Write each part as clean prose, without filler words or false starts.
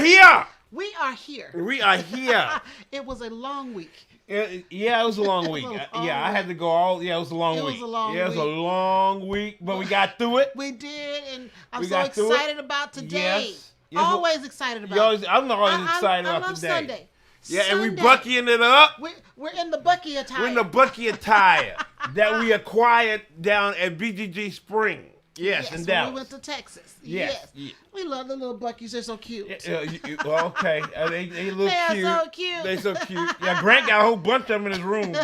here. We are here. We are here. It was a long week. Yeah, it was a long week. I had to go all. Yeah, it was a long week. It was a long week. It was a long week, but we got through it. We did, and I'm We so got through it. excited about today. Yes. Always excited about it. I'm always excited I about love today. Sunday. Yeah, and we Sunday. buckying it up. We're in the Bucky attire. We're in the bucky attire that we acquired down at BGG Spring. Yes, in when Dallas. we went to Texas. Yes. We love the little Buckies. They're so cute. Well, okay. They a little They're cute. so cute. They're so cute. Yeah, Grant got a whole bunch of them in his room.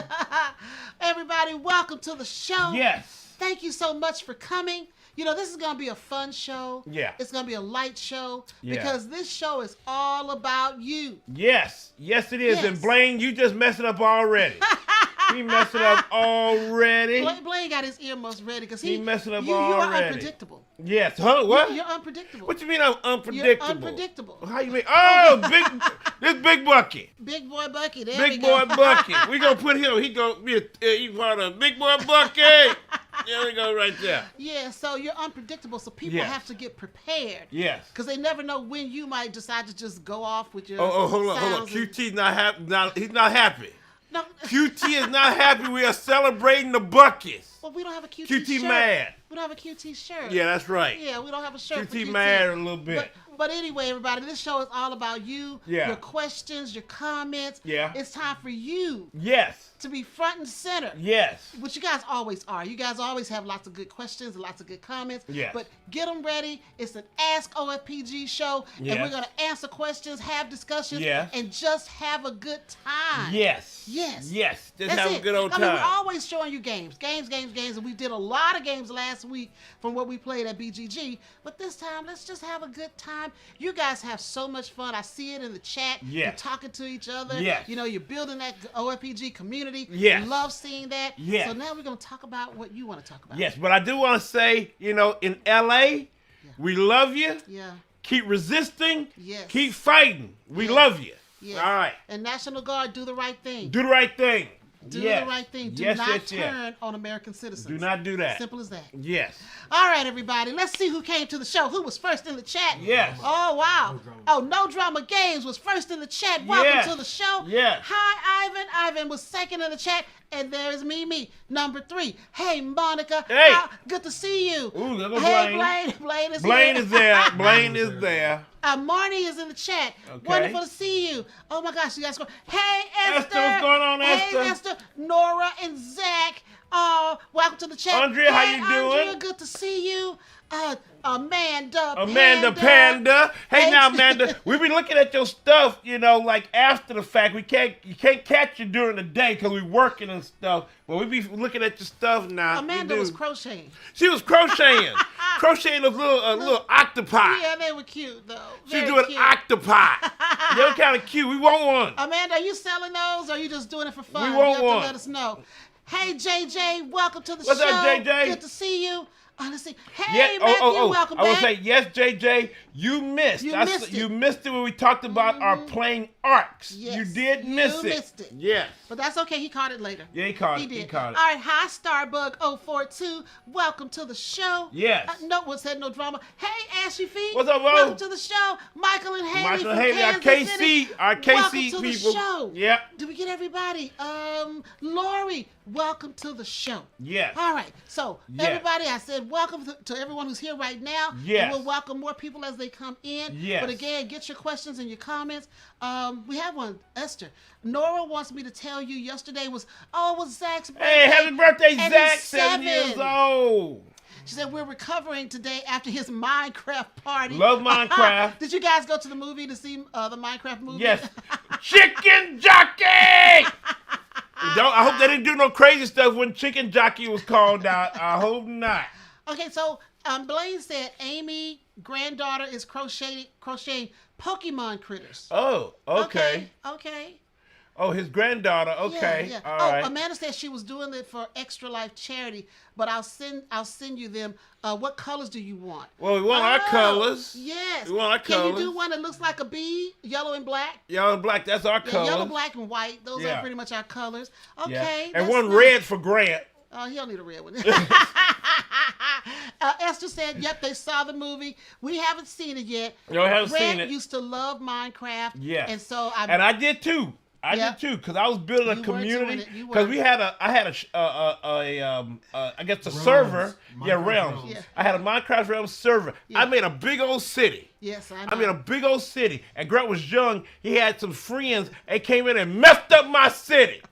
Everybody, welcome to the show. Yes. Thank you so much for coming. You know, this is going to be a fun show. Yeah. It's going to be a light show Yeah. because this show is all about you. Yes. Yes, it is. Yes. And Blaine, you just messing up already. He messing up already. Blaine got his earmuffs ready because He messing up you are already. unpredictable. Yes. Huh? What? You're unpredictable. What you mean I'm unpredictable? You're unpredictable. How you mean? Oh, this Big Bucky. Big boy Bucky. There Big we go. boy Bucky. We gonna put him. He gonna be he part of Big boy Bucky. There we go, right there. Yeah, so you're unpredictable, so people Yes. have to get prepared. Yes. Because they never know when you might decide to just go off with your Hold on. sounds and- QT's not happy. He's not happy. No. QT is not happy. We are celebrating the Buckies. Well, we don't have a QT QT shirt. mad. We don't have a QT shirt. Yeah, that's right. Yeah, we don't have a shirt for QT QT. mad a little bit. But anyway, everybody, this show is all about you, Yeah. your questions, your comments. Yeah. It's time for you Yes. to be front and center. Yes. Which you guys always are. You guys always have lots of good questions and lots of good comments. Yes. But get them ready. It's an Ask OFPG show. Yes. And we're going to answer questions, have discussions, Yes. and just have a good time. Yes. Yes. Yes. Just That's have it. a good old I mean, time. we're always showing you games. And we did a lot of games last week from what we played at BGG. But this time, let's just have a good time. You guys have so much fun. I see it in the chat. Yes. You're talking to each other. Yes. You know, you're building that OFPG community. Yes. Love seeing that. Yes. So now we're going to talk about what you want to talk about. Yes, but I do want to say, in LA, we love you. Yeah. Keep resisting. Yes. Keep fighting. We Yes. love you. Yes. All right. And National Guard, do the right thing. Do the right thing. Do Yes. the right thing. Do Yes, not yes, yes. turn on American citizens. Do not do that. Simple as that. Yes. All right, everybody. Let's see who came to the show. Who was first in the chat? Yes. Oh, wow. No Drama Games was first in the chat. Welcome Yes. to the show. Yes. Hi, Ivan. Ivan was second in the chat. And there's Mimi, number 3. Hey, Monica. Hey. Good to see you. Ooh, there goes Hey, Blaine. Blaine is Blaine here. is there. Blaine is there. Marnie is in the chat. Okay. Wonderful to see you. Oh my gosh, you guys go. Hey, Esther. Esther, what's going on, Esther? Hey, Esther. Nora and Zach. Welcome to the chat. Andrea, how you Andrea, doing? good to see you. Amanda Panda. Hey, Hey. now, Amanda, we be looking at your stuff, like after the fact. You can't catch you during the day because we working and stuff. But we be looking at your stuff now. Amanda was crocheting. She was crocheting. Crocheting a little octopi. Yeah, they were cute though. She's Very doing cute. octopi. They're kind of cute. We want one. Amanda, are you selling those or are you just doing it for fun? We want you have one. to let us know. Hey, JJ, welcome to the What's show. up, JJ? Good to see you. Let's see. Hey, Yeah. Matthew, welcome I will back. say, yes, JJ, you missed. You missed it. You missed it when we talked about our playing arcs. Yes, You did miss you it. missed it. Yes. But that's okay. He caught it later. Yeah, he caught He it. did. He caught it. All right. Hi, Starbug042. Welcome to the show. Yes. No one said no drama. Hey, Ashy Feet. What's up, Mo? Welcome to the show. Michael and Haley Michael from and Haley, our Kansas KC, City. our KC welcome to people. the show. Yep. Did we get everybody? Lori, welcome to the show. Yes. All right. So, Yes. everybody, I said welcome to everyone who's here right now. Yes. And we'll welcome more people as they come in. Yes. But again, get your questions and your comments. We have one, Esther. Nora wants me to tell you yesterday was Zach's birthday. Hey, happy birthday, And Zach. he's 7 years 7. old. She said we're recovering today after his Minecraft party. Love Minecraft. Did you guys go to the movie to see the Minecraft movie? Yes. Chicken Jockey. I hope they didn't do no crazy stuff when Chicken Jockey was called out. I hope not. Okay, so Blaine said Amy granddaughter is crocheting Pokemon critters. Oh, okay. Okay. Oh, his granddaughter. Okay. Yeah. All right. Amanda said she was doing it for Extra Life charity, but I'll send you them. What colors do you want? Well, we want our colors. Yes. We want our Can colors. you do one that looks like a bee, yellow and black? Yellow and black. That's our Yeah, colors. yellow, black, and white. Those Yeah. are pretty much our colors. Yeah. Okay. And that's one nice. red for Grant. Oh, he don't need a red one. Esther said, "Yep, they saw the movie. We haven't seen it yet." No, I haven't seen Grant it. used to love Minecraft. Yes. And so I did too. I did too, because I was building a You were doing community. it. You Because were. I had I guess a server. Yeah, Minecraft Realms. Realms. Yeah. I had a Minecraft Realms server. Yeah. I made a big old city. Yes, I know. I mean, a big old city. And Grant was young. He had some friends. They came in and messed up my city.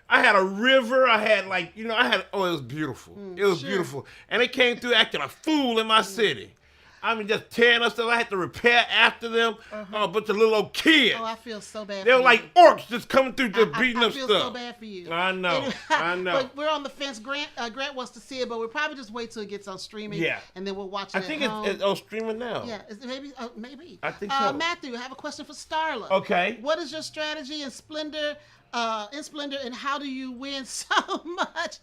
I had a river. I had it was beautiful. It was sure. beautiful. And they came through acting a fool in my city. I mean, just tearing up stuff. I had to repair after them. A bunch of little old kids. Oh, I feel so bad. They were for like you. orcs just coming through, just beating I up feel stuff. so bad for you. I know. Anyway, I know. But we're on the fence. Grant wants to see it, but we'll probably just wait till it gets on streaming. Yeah. And then we'll watch it I at think home. it's on streaming now. Yeah, maybe. I think so. Matthew, I have a question for Starla. Okay. What is your strategy in Splendor? And how do you win so much?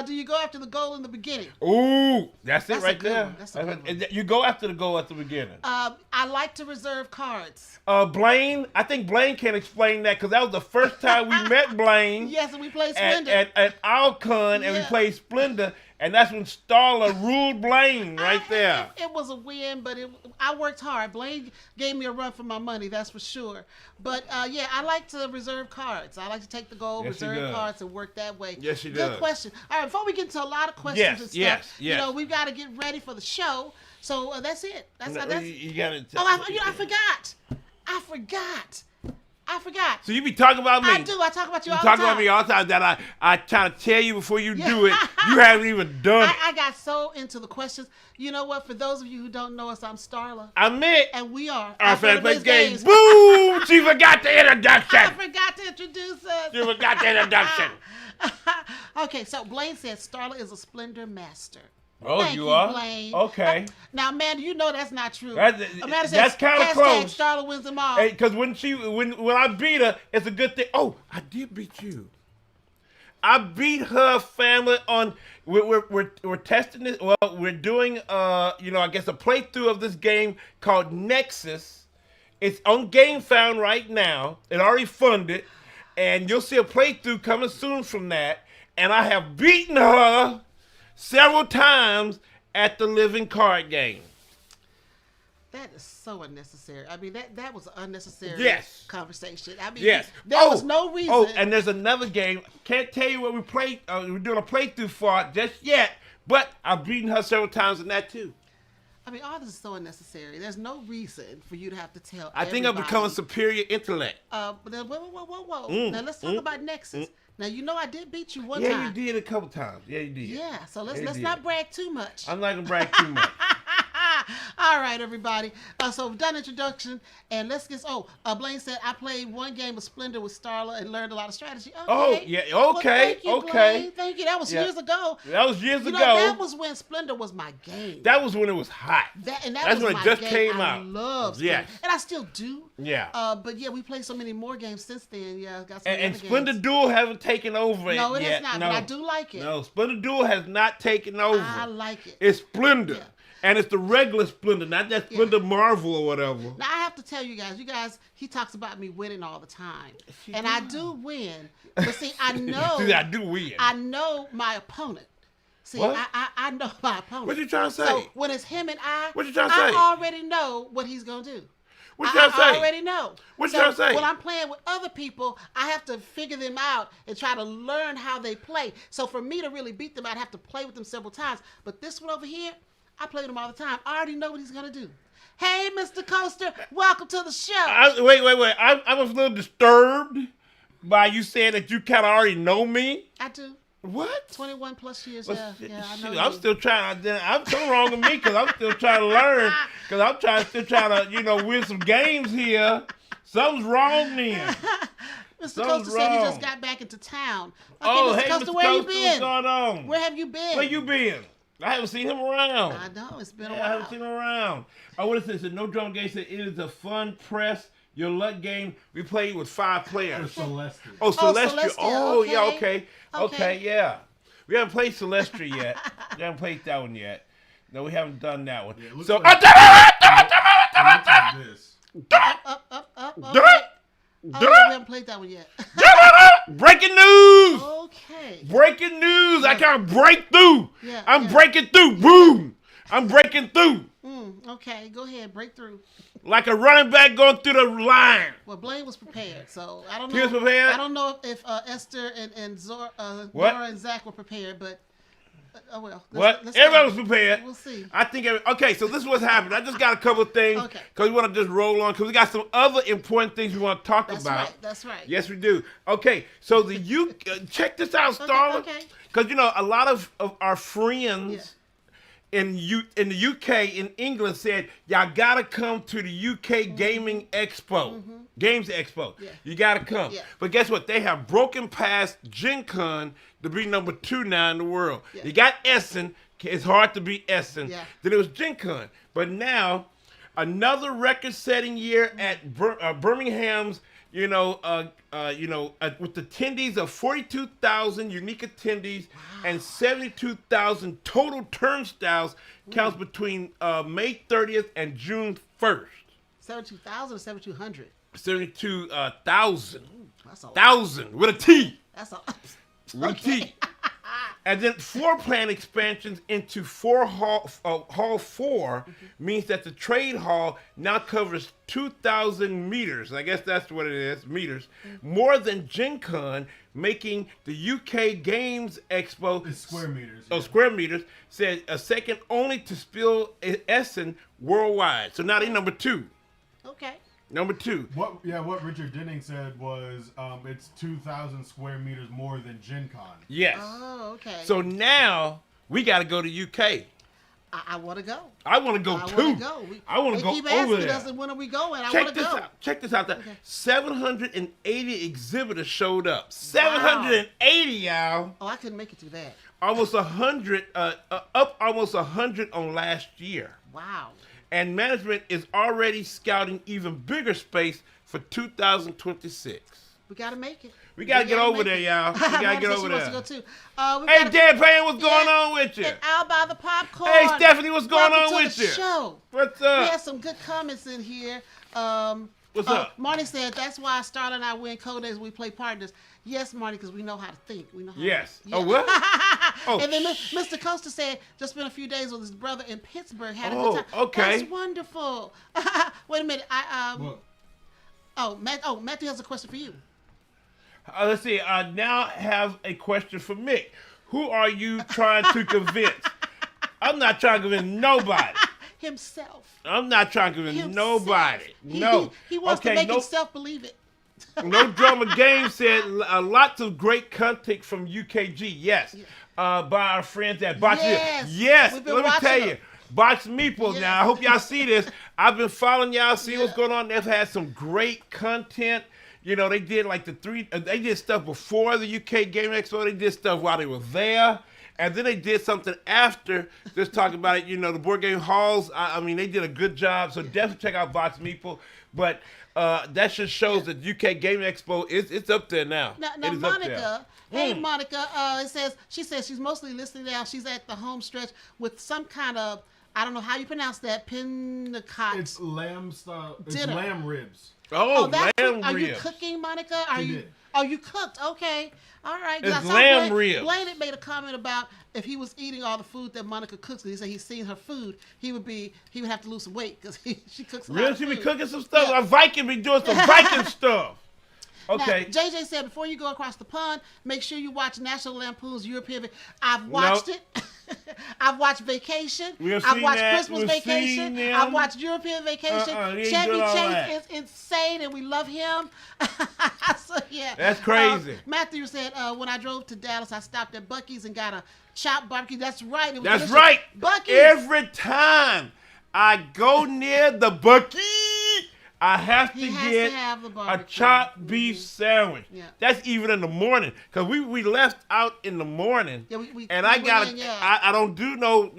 Do you go after the goal in the beginning? Ooh, that's it That's a right good there. one. That's a good one. You go after the goal at the beginning. I like to reserve cards. Blaine, I think Blaine can explain that, because that was the first time we met Blaine Yes, and we play Splendor. at Alcon, and we Yeah. played Splendor, and that's when Starla ruled Blaine right there. It was a win, but I worked hard. Blaine gave me a run for my money, that's for sure. But yeah, I like to reserve cards. I like to take the goal, Yes, she reserve does. cards, and work that way. Yes, she Good does. question. All right, before we get into a lot of questions Yes, and stuff, yes. you know, we've got to get ready for the show. So that's it. That's You got to. I forgot. I forgot. So you be talking about me. I do. I talk about you You all talk the time. about me all the time that I try to tell you before you Yeah. do it. You haven't even done it. I got so into the questions. You know what? For those of you who don't know us, I'm Starla. I'm it. And we are Our Our fan plays games. Games. Boom! She forgot the introduction. I forgot to introduce us. She forgot the introduction. Okay, so Blaine said Starla is a Splendor master. Oh, Thank you are? Blaine. Okay. Now, Amanda, you know that's not true. That's kinda hashtag close. Starla wins them all. Hey, because when I beat her, it's a good thing. Oh, I did beat you. I beat her family on. We're testing this. Well, we're doing I guess a playthrough of this game called Nexus. It's on GameFound right now. It already funded, and you'll see a playthrough coming soon from that. And I have beaten her several times at the living card game. That is so unnecessary. I mean, that was an unnecessary Yes. conversation. I mean, Yes. there was no reason. Oh, and there's another game. Can't tell you what we played. We're doing a playthrough for it just yet, but I've beaten her several times in that too. I mean, all this is so unnecessary. There's no reason for you to have to tell I think I'm everybody. becoming superior intellect. But then, whoa. Mm, Now let's talk about Nexus. Now you know I did beat you one Yeah, time. you did a couple times. Yeah, you did. Yeah, so let's Yeah, you did. not brag too much. I'm not gonna brag too much. All right, everybody. So we've done introduction, and let's get. Blaine said I played one game of Splendor with Starla and learned a lot of strategy. Okay. Oh, yeah, Well, okay, thank you, okay. Blaine. Thank you. That was Yeah. years ago. That was years You ago. know, that was when Splendor was my game. That was when it was hot. That's when it my just game. came I out. love Splendor. Yes. And I still do. Yeah. But yeah, we played so many more games since then. Yeah, got some And other Splendor games. Duel haven't taken over No, it yet. is not. No. But I do like it. No, Splendor Duel has not taken over. I like it. It's Splendor. Yeah. And it's the regular Splendor, not that Splendor Marvel or whatever. Now I have to tell you guys, he talks about me winning all the time, She and I does. do win. But see, I know, See, I do win. I know my opponent. See, What? I know my opponent. What you trying to say? So when it's him and I, What you trying to I say? already know what he's gonna do. What you trying to say? I already know. What you So trying to say? when I'm playing with other people, I have to figure them out and try to learn how they play. So for me to really beat them, I'd have to play with them several times. But this one over here, I play with him all the time. I already know what he's gonna do. Hey, Mr. Coaster, welcome to the show. Wait. I was a little disturbed by you saying that you kind of already know me. I do. What? 21 plus years, Well, yeah, I know shoot, I'm you. still trying. I'm something wrong with me because I'm still trying to learn. Because I'm still trying to, win some games here. Something's wrong then. Mr. Something's Coaster said he wrong. just got back into town. Okay, Oh, Mr. hey, Coaster, Mr. where you Coaster, been? what's going on? Where have you been? Where you been? I haven't seen him around. I know, it's been a Yeah, I while. haven't seen him around. Oh, what is this? No Drum Game said it is a fun press your luck game. We played with 5 players. Celestial. Oh, Celestial. Celestial, Oh, yeah, okay. okay, yeah. We haven't played Celestial yet. We haven't played that one yet. No, we haven't done that one. Yeah, it looks So, like- It looks like this. Up. Okay. Oh, yeah, we haven't played that one yet. breaking news! Okay. Breaking news! I can't break through. Yeah, I'm yeah. breaking through. Boom. I'm breaking through. Okay, go ahead, break through. Like a running back going through the line. Well, Blaine was prepared, so I don't know. He was prepared? I don't know if Esther and Zora, What? Nora and Zach were prepared, but oh well. What? Let's Everybody go. was prepared. We'll see. I think. Okay, so this is what's happening. I just got a couple of things Okay. because we want to just roll on because we got some other important things we want to talk That's about. right. That's right. Yes, we do. Okay, so check this out, Starla. okay. Because a lot of our friends. Yeah. In the UK, in England, said y'all gotta come to the UK Gaming Expo, Games Expo. Yeah. You gotta come. Yeah. But guess what? They have broken past Gen Con to be number 2 now in the world. Yeah. You got Essen. It's hard to beat Essen. Yeah. Then it was Gen Con. But now, another record-setting year at Birmingham's. With attendees of 42,000 unique attendees and 72,000 total turnstiles, counts between May 30th and June 1st. 72,000 or 7,200? 72,000. That's a lot. Thousand with a T. That's a With a T. And then floor plan expansions into Hall 4 means that the trade hall now covers 2,000 meters. I guess that's what it is, meters. More than Gen Con, making the UK Games Expo... It's square meters. Oh, square meters. Said a second only to Spiel Essen worldwide. So now they're number 2. Okay. Number 2. What Richard Denning said was it's 2,000 square meters more than Gen Con. Yes. Oh, okay. So now we got to go to UK. I want to go. I want to go I too. want to go. I want to go They keep over asking there. us, when are we going? I Check want to this go. out. Check this out. 780 exhibitors showed up. Wow. 780, y'all. Oh, I couldn't make it to that. Almost 100, up almost 100 on last year. Wow. And management is already scouting even bigger space for 2026. We got to make it. We got to get over make there, it. y'all. We got to get over She wants to go there. too. Hey, Dan Payne, what's going on with you? And I'll buy the popcorn. Hey, Stephanie, what's going Welcome on to with the you? show. What's We up? had some good comments in here. What's up? Marty said, that's why Starla and I win codex. We play partners. Yes, Marty, because we know how to think. We know how Yes. to, Oh, what? Oh, and then Mr. Costa said, just spent a few days with his brother in Pittsburgh. Had a Oh, good time. okay. That's wonderful. Wait a minute. Matthew has a question for you. Let's see. I now have a question for Mick. Who are you trying to convince? I'm not trying to convince nobody. Himself. I'm not trying to convince Himself. nobody. No. He wants to make himself believe it. No Drama Game said lots of great content from UKG. Yes. By our friends at Box. Yes. We've been Let me watching tell them. you. Box Meeple. Yes. Now, I hope y'all see this. I've been following y'all, see what's Yeah. going on. They've had some great content. They did like they did stuff before the UK Game Expo. They did stuff while they were there. And then they did something after, just talking about it, the board game halls. I mean, they did a good job. So definitely check out Box Meeple. But that just shows that UK Game Expo, it's up there now. Now It is up there. Monica, hey Monica, she says she's mostly listening now. She's at the home stretch with some kind of, I don't know how you pronounce that, pinnacot. It's lamb style. It's Dinner. lamb ribs. Oh, that's lamb Are you ribs. cooking, Monica? Are She you? did. Oh, you cooked? Okay, all right. 'Cause It's I saw lamb ribs. Blaine had made a comment about if he was eating all the food that Monica cooks. And he said he's seen her food. He would have to lose some weight because she cooks a lot Really? of She food. be cooking some stuff? Yeah. A Viking be doing some Viking stuff. Okay. Now, JJ said before you go across the pond, make sure you watch National Lampoon's European. I've watched it. I've watched Vacation. We've I've seen watched that. Christmas We've Vacation. seen them. I've watched European Vacation. You ain't Chevy doing all Chase that. is insane, and we love him. So yeah, That's crazy. Matthew said when I drove to Dallas, I stopped at Buc-ee's and got a chopped barbecue. That's right. It was That's delicious. right. Buc-ee's. Every time I go near the Bucky, I have to He has get to have the a barbecue. chopped beef sandwich. Yeah. That's even in the morning because we left out in the morning. Yeah, we and we I went got in, yeah. I don't do no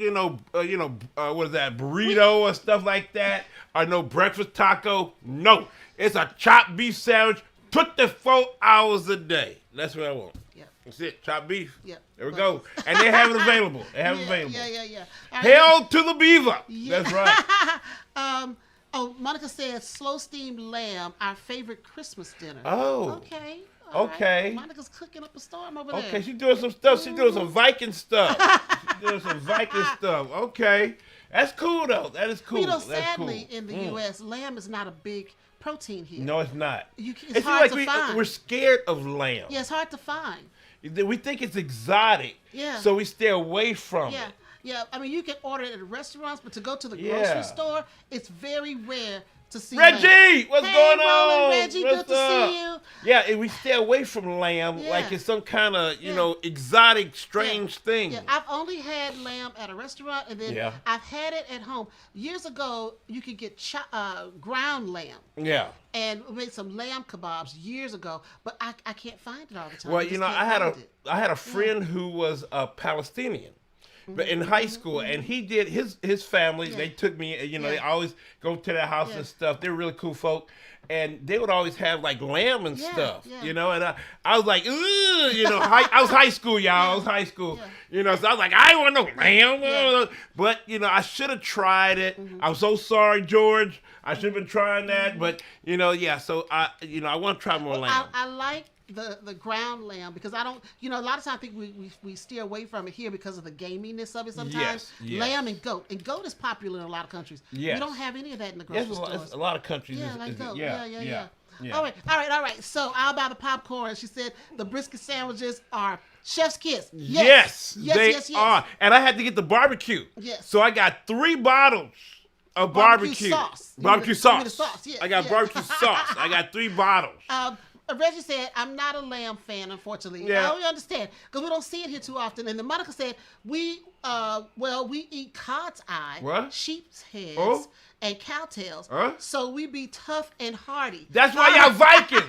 what is that, burrito or stuff like that, or no breakfast taco. No, it's a chopped beef sandwich. 24 hours a day. That's what I want. Yeah. That's it. Chopped beef. Yeah. There we go. And they have it available. They have it available. Yeah. All right. Hail to the beaver. Yeah. That's right. Monica said slow steamed lamb, our favorite Christmas dinner. Oh. Okay. All Okay. Right. Monica's cooking up a storm over there. Okay, she's doing some stuff. She's doing some Viking stuff. She's doing some Viking stuff. Okay. That's cool, though. That is cool. You know, That's sadly, cool. in the U.S., lamb is not a big protein here. No, it's not. It's hard to like find. we're scared of lamb. Yeah, it's hard to find. We think it's exotic. Yeah. So we stay away from Yeah. it. Yeah, I mean, you can order it at restaurants, but to go to the Yeah. grocery store, it's very rare to see Reggie, lamb. what's Hey, going Roland, on? Reggie, What's good to up? see you. Yeah, and we stay away from lamb Yeah. like it's some kind of, Yeah. exotic, strange thing. Yeah, I've only had lamb at a restaurant, and then Yeah. I've had it at home. Years ago, you could get ground lamb, Yeah. and we made some lamb kebabs years ago, but I can't find it all the time. Well, just I can't had find it. I had a friend who was a Palestinian. But in high school, and he did his family. Yeah. They took me. They Yeah. always go to their house Yeah. and stuff. They're really cool folk, and they would always have like lamb and Yeah, stuff. yeah. And I was like, ugh, I was high school, y'all. I was high school. Yeah. So I was like, I want no lamb. Yeah. But I should have tried it. I'm so sorry, George. I should have been trying that. But yeah. So I want to try more lamb. I like the ground lamb because I don't, a lot of times I think we steer away from it here because of the gaminess of it sometimes. Yes. Lamb and goat. And goat is popular in a lot of countries. Yes. We don't have any of that in the Yes, grocery stores. a lot of countries. Yeah, is- like is- goat. yeah, Yeah. yeah. All right. So I'll buy the popcorn. She said the brisket sandwiches are chef's kiss. Yes, they yes. are. And I had to get the barbecue. Yes. So I got 3 bottles of barbecue. sauce. Barbecue You need the sauce. sauce, yes, I got yes. barbecue sauce. I got 3 bottles. Reggie said, I'm not a lamb fan, unfortunately. Yeah. We understand, because we don't see it here too often. And then Monica said, we eat cod's eye, What? sheep's heads, Oh. and cow tails. Huh? So we be tough and hardy. That's why y'all Vikings.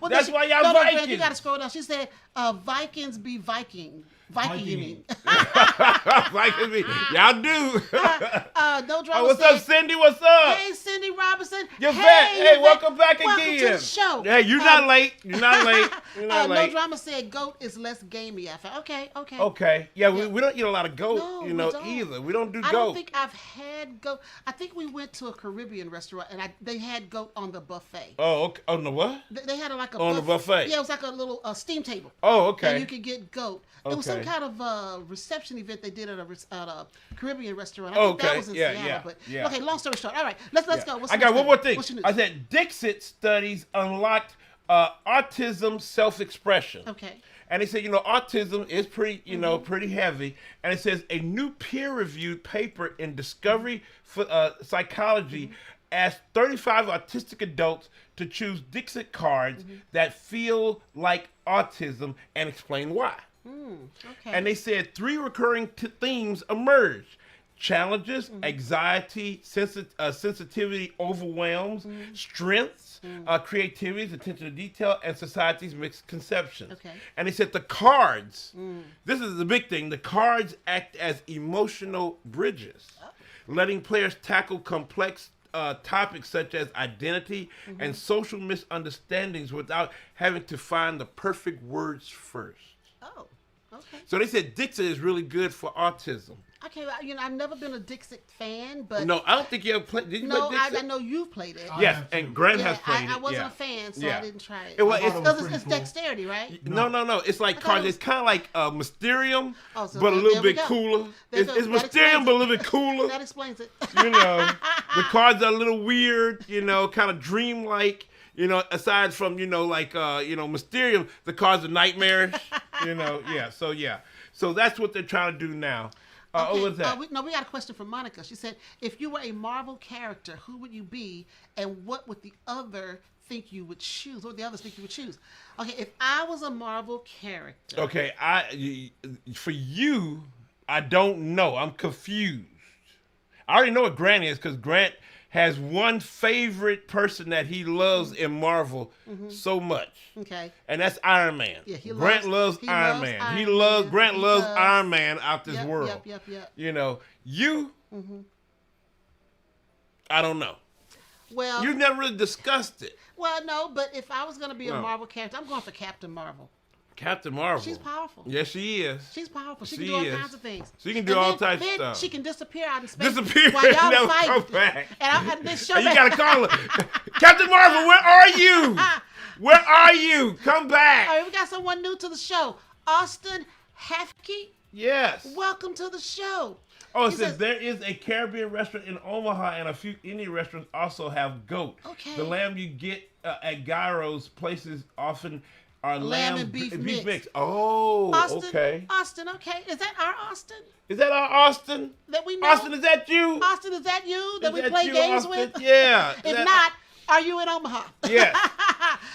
Well, That's why y'all no, Greg, you Vikings. got to scroll down. She said, Vikings be Viking. Viking, you mean. Vikings, me. Y'all do. No drama. What's up, Cindy? What's up? Hey, Cindy Robinson. You're back. Hey, Yvette. welcome back Welcome again. to the show. Hey, you're not late. You're not late. You're not No late. drama said goat is less gamey. I thought, okay. Okay. Yeah, we don't eat a lot of goat, No, we don't. either. We don't do I goat. don't think I've had goat. I think we went to a Caribbean restaurant and they had goat on the buffet. Oh, okay. On the what? They had like a On the buffet? Yeah, it was like a little steam table. Oh, okay. And you could get goat. It was some Okay. kind of reception event they did at a Caribbean restaurant. I Oh, think that okay. was in Yeah, Seattle. yeah, But yeah. okay, long story short. All right, let's Yeah. go. What's I the got next one more thing. What's your news? I said Dixit studies unlocked autism self-expression. Okay. And they said, autism is pretty, Mm-hmm. pretty heavy. And it says a new peer-reviewed paper in Discovery Psychology Mm-hmm. asked 35 autistic adults to choose Dixit cards Mm-hmm. that feel like autism and explain why. Okay. And they said 3 recurring themes emerged. Challenges, anxiety, sensitivity, overwhelms, strengths, creativity, attention to detail, and society's mixed conceptions. Okay. And they said the cards, this is the big thing, the cards act as emotional bridges, letting players tackle complex topics such as identity and social misunderstandings without having to find the perfect words first. Oh. Okay. So they said Dixit is really good for autism. Okay. Well, I've never been a Dixit fan, but No, I don't think you ever played. Did you no, play I Dixit? know you've played it. I Yes, have and too. Grant Yeah, has played it. I wasn't yeah. a fan, so Yeah. I didn't try it. It was- I thought it's, it was Because pretty it's cool. dexterity, right? no. It's like thought cards. it was- It's kind of like Mysterium, Oh, so but a there little we bit go. cooler. There It's you go. That Mysterium, explains but a it. little bit cooler. That explains it. The cards are a little weird. Kind of dreamlike. Aside from Mysterium, the cards are nightmarish. Yeah. So that's what they're trying to do now. What was that? We got a question from Monica. She said, if you were a Marvel character, who would you be, and what would the other think you would choose? What would the others think you would choose? Okay, if I was a Marvel character. Okay, for you, I don't know. I'm confused. I already know what Grant is because Grant has one favorite person that he loves in Marvel so much. Okay. And that's Iron Man. Yeah, he Grant loves- loves he Iron loves Man. Iron He Man. loves Grant He loves does. Iron Man out this Yep, world. Yep. You I don't know. Well, You've never really discussed it. no, but if I was going to be a No. Marvel character, I'm going for Captain Marvel. Captain Marvel. She's powerful. Yes, she is. She's powerful. She She can do all is. kinds of things. She can do And all then- types of then stuff. She can disappear out in space. Disappear while and y'all never fight. come back. And then show And you back. gotta call her. Captain Marvel, where are you? Where are you? Come All back. right, we got someone new to the show. Austin Hafke, Yes. welcome to the show. Oh, it He says says- there is a Caribbean restaurant in Omaha, and a few Indian restaurants also have goat. Okay. The lamb you get at gyros places often are lamb and beef mix. mix. Oh, Austin, okay. Austin, okay. Is that our Austin Is that our Austin? that we know? Austin, is that you? Austin, is that you that Is we that play you, games Austin? with? Yeah. Is If that- not, are you in Omaha? Yes.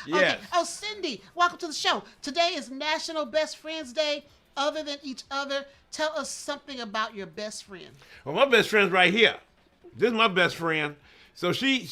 Okay. Yes. Oh, Cindy, welcome to the show. Today is National Best Friends Day. Other than each other, tell us something about your best friend. Well, my best friend's right here. This is my best friend. So she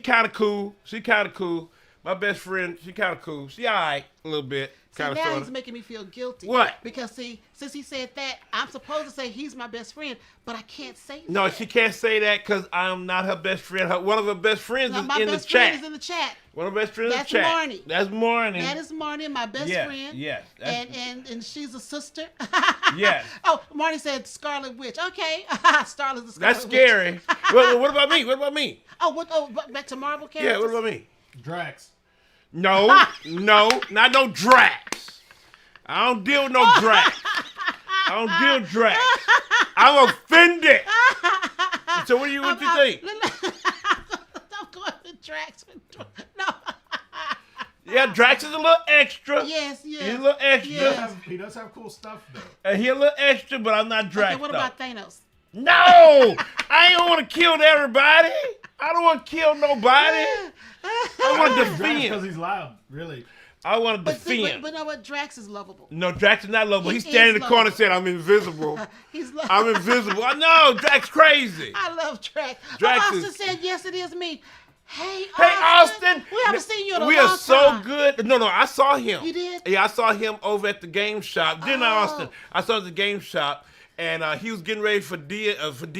kind of cool. She kind of cool. My best friend, she kind of cool. She all right a little bit. See, Kind of now sort he's of. making me feel guilty. What? Because, see, since he said that, I'm supposed to say he's my best friend, but I can't say No, that. she can't say that because I'm not her best friend. One of her best friends Now, is my in the best friend chat. is in the chat. One of her best friends That's in the chat. Marnie. That's Marnie. That is Marnie, my best Yes, friend. yes, that's- And she's a sister. Yes. Oh, Marnie said Scarlet Witch. Okay. Starlet's the Scarlet That's Witch. scary. what about me? What about me? Oh, back to Marvel characters? Yeah, what about me? Drax. No, not no Drax. I don't deal with no Drax. I don't deal with Drax. I'm offended. So what do you think? I'm going with Drax. No. Yeah, Drax is a little extra. Yes. He's a little extra. Yes. He does have cool stuff though. And he a little extra, but I'm not Drax. Okay, what though. about Thanos? No, I ain't want to kill everybody. I don't want to kill nobody. I want to Drax defend. because he's loud. Really. I want to But defend. know what? Drax is lovable. No, Drax is not lovable. He He's standing in is the corner lovable. saying, I'm invisible. He's I'm invisible. I know, Drax crazy. I love Drax. Drax Austin is- said, yes, it is me. Hey, Austin. We haven't seen you in a We long are so time. good. No, I saw him. You did? Yeah, I saw him over at the game shop. Didn't I, Oh. Austin? I saw him at the game shop, and he was getting ready for D&D.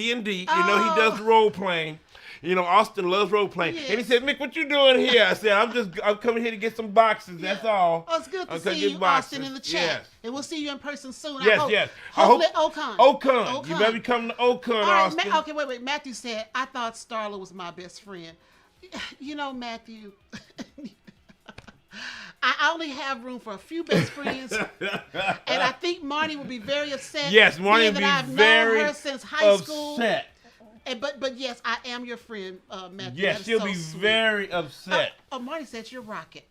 You know, he Oh. does role playing. You know, Austin loves role playing. Yes. And he said, Mick, what you doing here? I said, I'm coming here to get some boxes. That's all. Oh, it's good to I'm coming see get you, boxes. Austin, in the chat. Yes. And we'll see you in person soon. Yes, I hope. yes. Hopefully, I hope- Ocon. Ocon. You better be coming to Ocon, All right, Austin. okay, wait. Matthew said, I thought Starla was my best friend. You know, Matthew, I only have room for a few best friends. And I think Marnie will be very upset. Yes, Marnie being will that be I've very known her since high school. upset. And, but yes, I am your friend, Matthew. Yes, That is she'll so be sweet. very upset. Marnie said you're Rocket.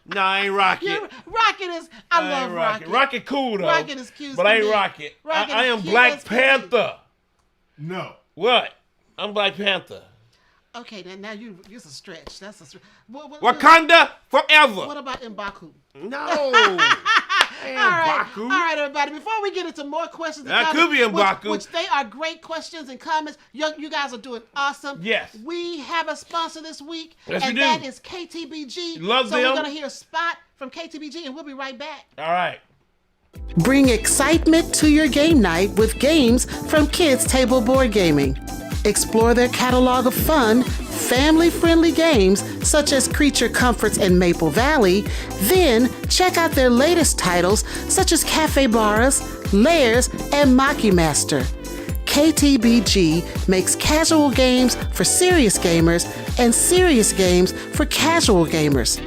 No, I ain't Rocket. Rocket is, I love ain't Rocket. Rocket cool though. Rocket is cute as But I can ain't be. Rocket. Rocket I is am cute Black as can be. Panther. No. What? I'm Black Panther. Okay, now it's a stretch. That's a stretch. Wakanda forever. What about M'Baku? No. All right, M'Baku. all right, everybody. Before we get into more questions, and That comments, could be M'Baku. which they are great questions and comments. You guys are doing awesome. Yes. We have a sponsor this week, Yes, and we do. that is KTBG. Love so them. we're gonna hear a spot from KTBG, and we'll be right back. All right. Bring excitement to your game night with games from Kids Table Board Gaming. Explore their catalog of fun, family-friendly games such as Creature Comforts and Maple Valley. Then check out their latest titles such as Cafe Barras, Layers, and Maki Master. KTBG makes casual games for serious gamers and serious games for casual gamers.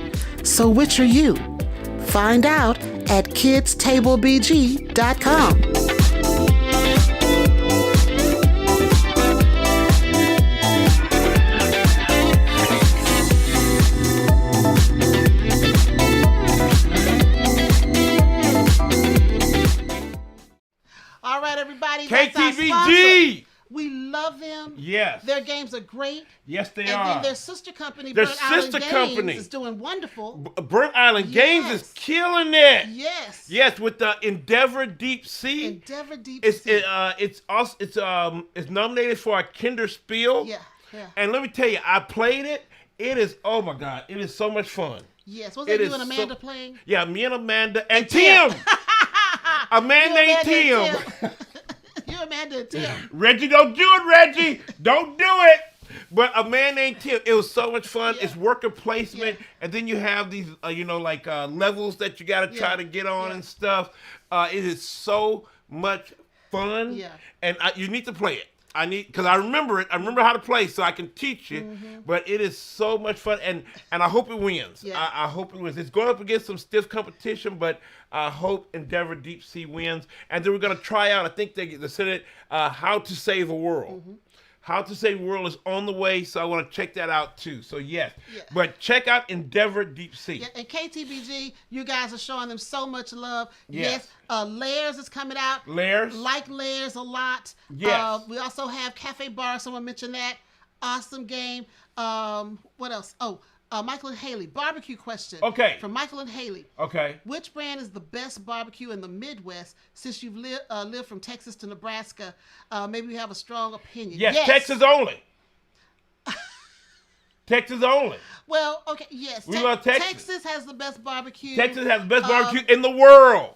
So which are you? Find out at kidstablebg.com. All right, everybody. That's our sponsor. KTBG. We love them. Yes. Their games are great. Yes, they And are. then their sister company, Their Burnt Island sister Games, company. is doing wonderful. Burnt Island Games Yes. is killing it. Yes. Yes, with the Endeavor Deep Sea. Endeavor Deep It's Sea. it's nominated for a Kinder Spiel. Yeah, yeah. And let me tell you, I played it. It is, oh my God, it is so much fun. Yes. Was It that you is and Amanda so- playing? Yeah, me and Amanda and Tim. Tim. A man You, named Amanda, and Tim. You, Amanda, and Tim. Reggie, don't do it, Reggie. Don't do it. But a man named Tim, it was so much fun. Yeah. It's worker placement, Yeah. and then you have these, levels that you got to try Yeah. to get on Yeah. and stuff. It is so much fun, Yeah. and you need to play it. Because I remember it. I remember how to play, so I can teach it. Mm-hmm. But it is so much fun, and I hope it wins. Yeah. I hope it wins. It's going up against some stiff competition, but I hope Endeavor Deep Sea wins. And then we're going to try out. I think they said it. How to Save a World. Mm-hmm. How to Save a World is on the way, so I want to check that out too. So yes, Yeah. but check out Endeavor Deep Sea. Yeah, and KTBG, you guys are showing them so much love. Yes. Layers is coming out. Layers. Like Layers a lot. Yes. We also have Cafe Bar. Someone mentioned that. Awesome game. What else? Oh, Michael and Haley. Barbecue question. Okay. From Michael and Haley. Okay. Which brand is the best barbecue in the Midwest? Since you've lived from Texas to Nebraska, maybe you have a strong opinion. Yes. Texas only. Texas only. Well, okay, yes. We love Texas. Texas has the best barbecue. Texas has the best barbecue in the world.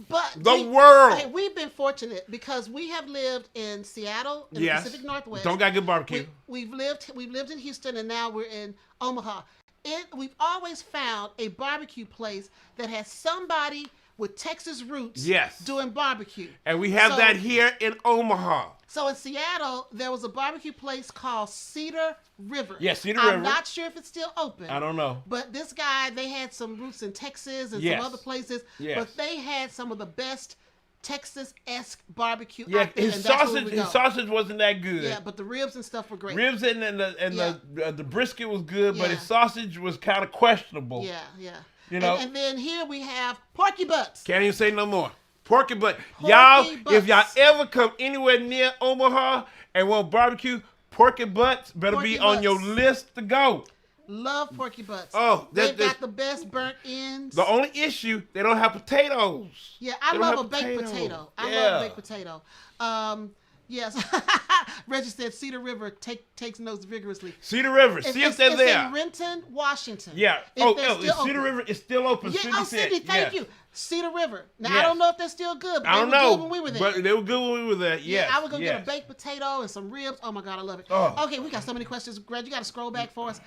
But world. Okay, we've been fortunate because we have lived in Seattle, in Yes. the Pacific Northwest. Don't got good barbecue. We've lived in Houston, and now we're in Omaha. We've always found a barbecue place that has somebody with Texas roots. Yes. Doing barbecue. And we have So- that here in Omaha. So in Seattle, there was a barbecue place called Cedar River. Yes, Cedar River. I'm not sure if it's still open. I don't know. But this guy, they had some roots in Texas and Yes. some other places. Yes. But they had some of the best Texas-esque barbecue Yeah, out there. his and that's where we go. sausage wasn't that good. Yeah, but the ribs and stuff were great. Ribs and the brisket was good, but Yeah. his sausage was kind of questionable. Yeah, yeah. You know? And then here we have Porky Butts. Can't even say no more. Porky Butt. Porky Y'all, if Butts. y'all ever come anywhere near Omaha and want barbecue, Porky Butts better Porky be on your Butts. list to go. Love Porky Butts. Oh, they've that's- got the best burnt ends. The only issue, they don't have potatoes. Yeah, I They don't love a have baked potatoes. potato. I Yeah. love baked potato. Yes. Reggie said Cedar River takes notes vigorously. Cedar River, see if they're it's there. in Renton, Washington. Yeah. If they're still Cedar open. River is still open. Yeah, Cindy said. Cindy, thank Yes. you. Cedar River. Now, I Yes. don't know if they're still good, but I don't they were know, good when we were there. but they were good when we were there. Yes. Yeah, I would go get a yes. baked potato and some ribs. Oh my God, I love it. Oh. Okay, we got so many questions. Greg, you got to scroll back for us.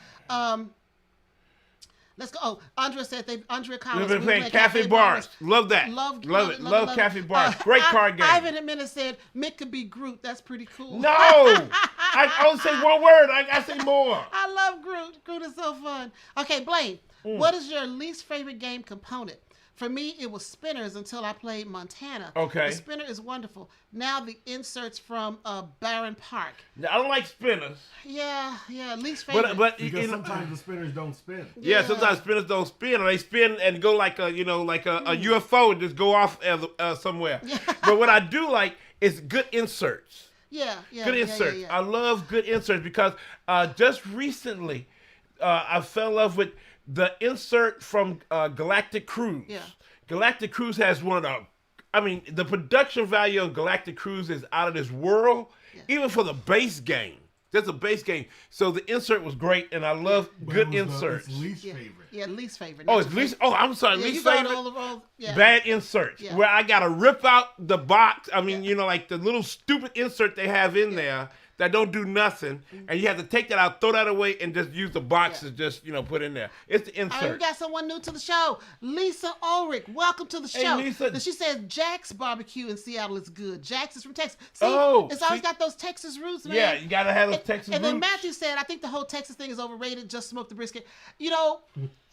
Let's go. Oh, Andrea said Andrea Collins. We've been playing Cafe Bars. Love that. Love it. Love Cafe it. Bars. Great card game. Ivan in Minute said Mick could be Groot. That's pretty cool. No, I only say one word. I say more. I love Groot. Groot is so fun. Okay, Blaine, what is your least favorite game component? For me, it was spinners until I played Montana. Okay. The spinner is wonderful. Now the inserts from Barron Park. I don't like spinners. Yeah, least favorite. But Because you know, sometimes the spinners don't spin. yeah, sometimes spinners don't spin, or they spin and go like a UFO and just go off somewhere. But what I do like is good inserts. yeah, Good inserts. Yeah. I love good inserts because just recently I fell in love with the insert from Galactic Cruise. Yeah. Galactic Cruise has one of the production value of Galactic Cruise is out of this world, even for the base game. That's a base game. So the insert was great, and I love But good it was inserts. It's least Yeah. favorite. Yeah, least favorite. Oh, not it's your least. favorite. Oh, I'm sorry, Yeah, least you got favorite. all yeah. Bad inserts Yeah. where I gotta rip out the box. I mean, like the little stupid insert they have in there that don't do nothing, and you have to take that out, throw that away, and just use the box to just put in there. It's the All right, we insert. got someone new to the show. Lisa Ulrich, welcome to the show. Lisa. And she says Jack's barbecue in Seattle is good. Jack's is from Texas. See, Oh, it's always see? got those Texas roots, man. Yeah, you gotta have those Texas And then roots. Matthew said, I think the whole Texas thing is overrated. Just smoke the brisket. You know,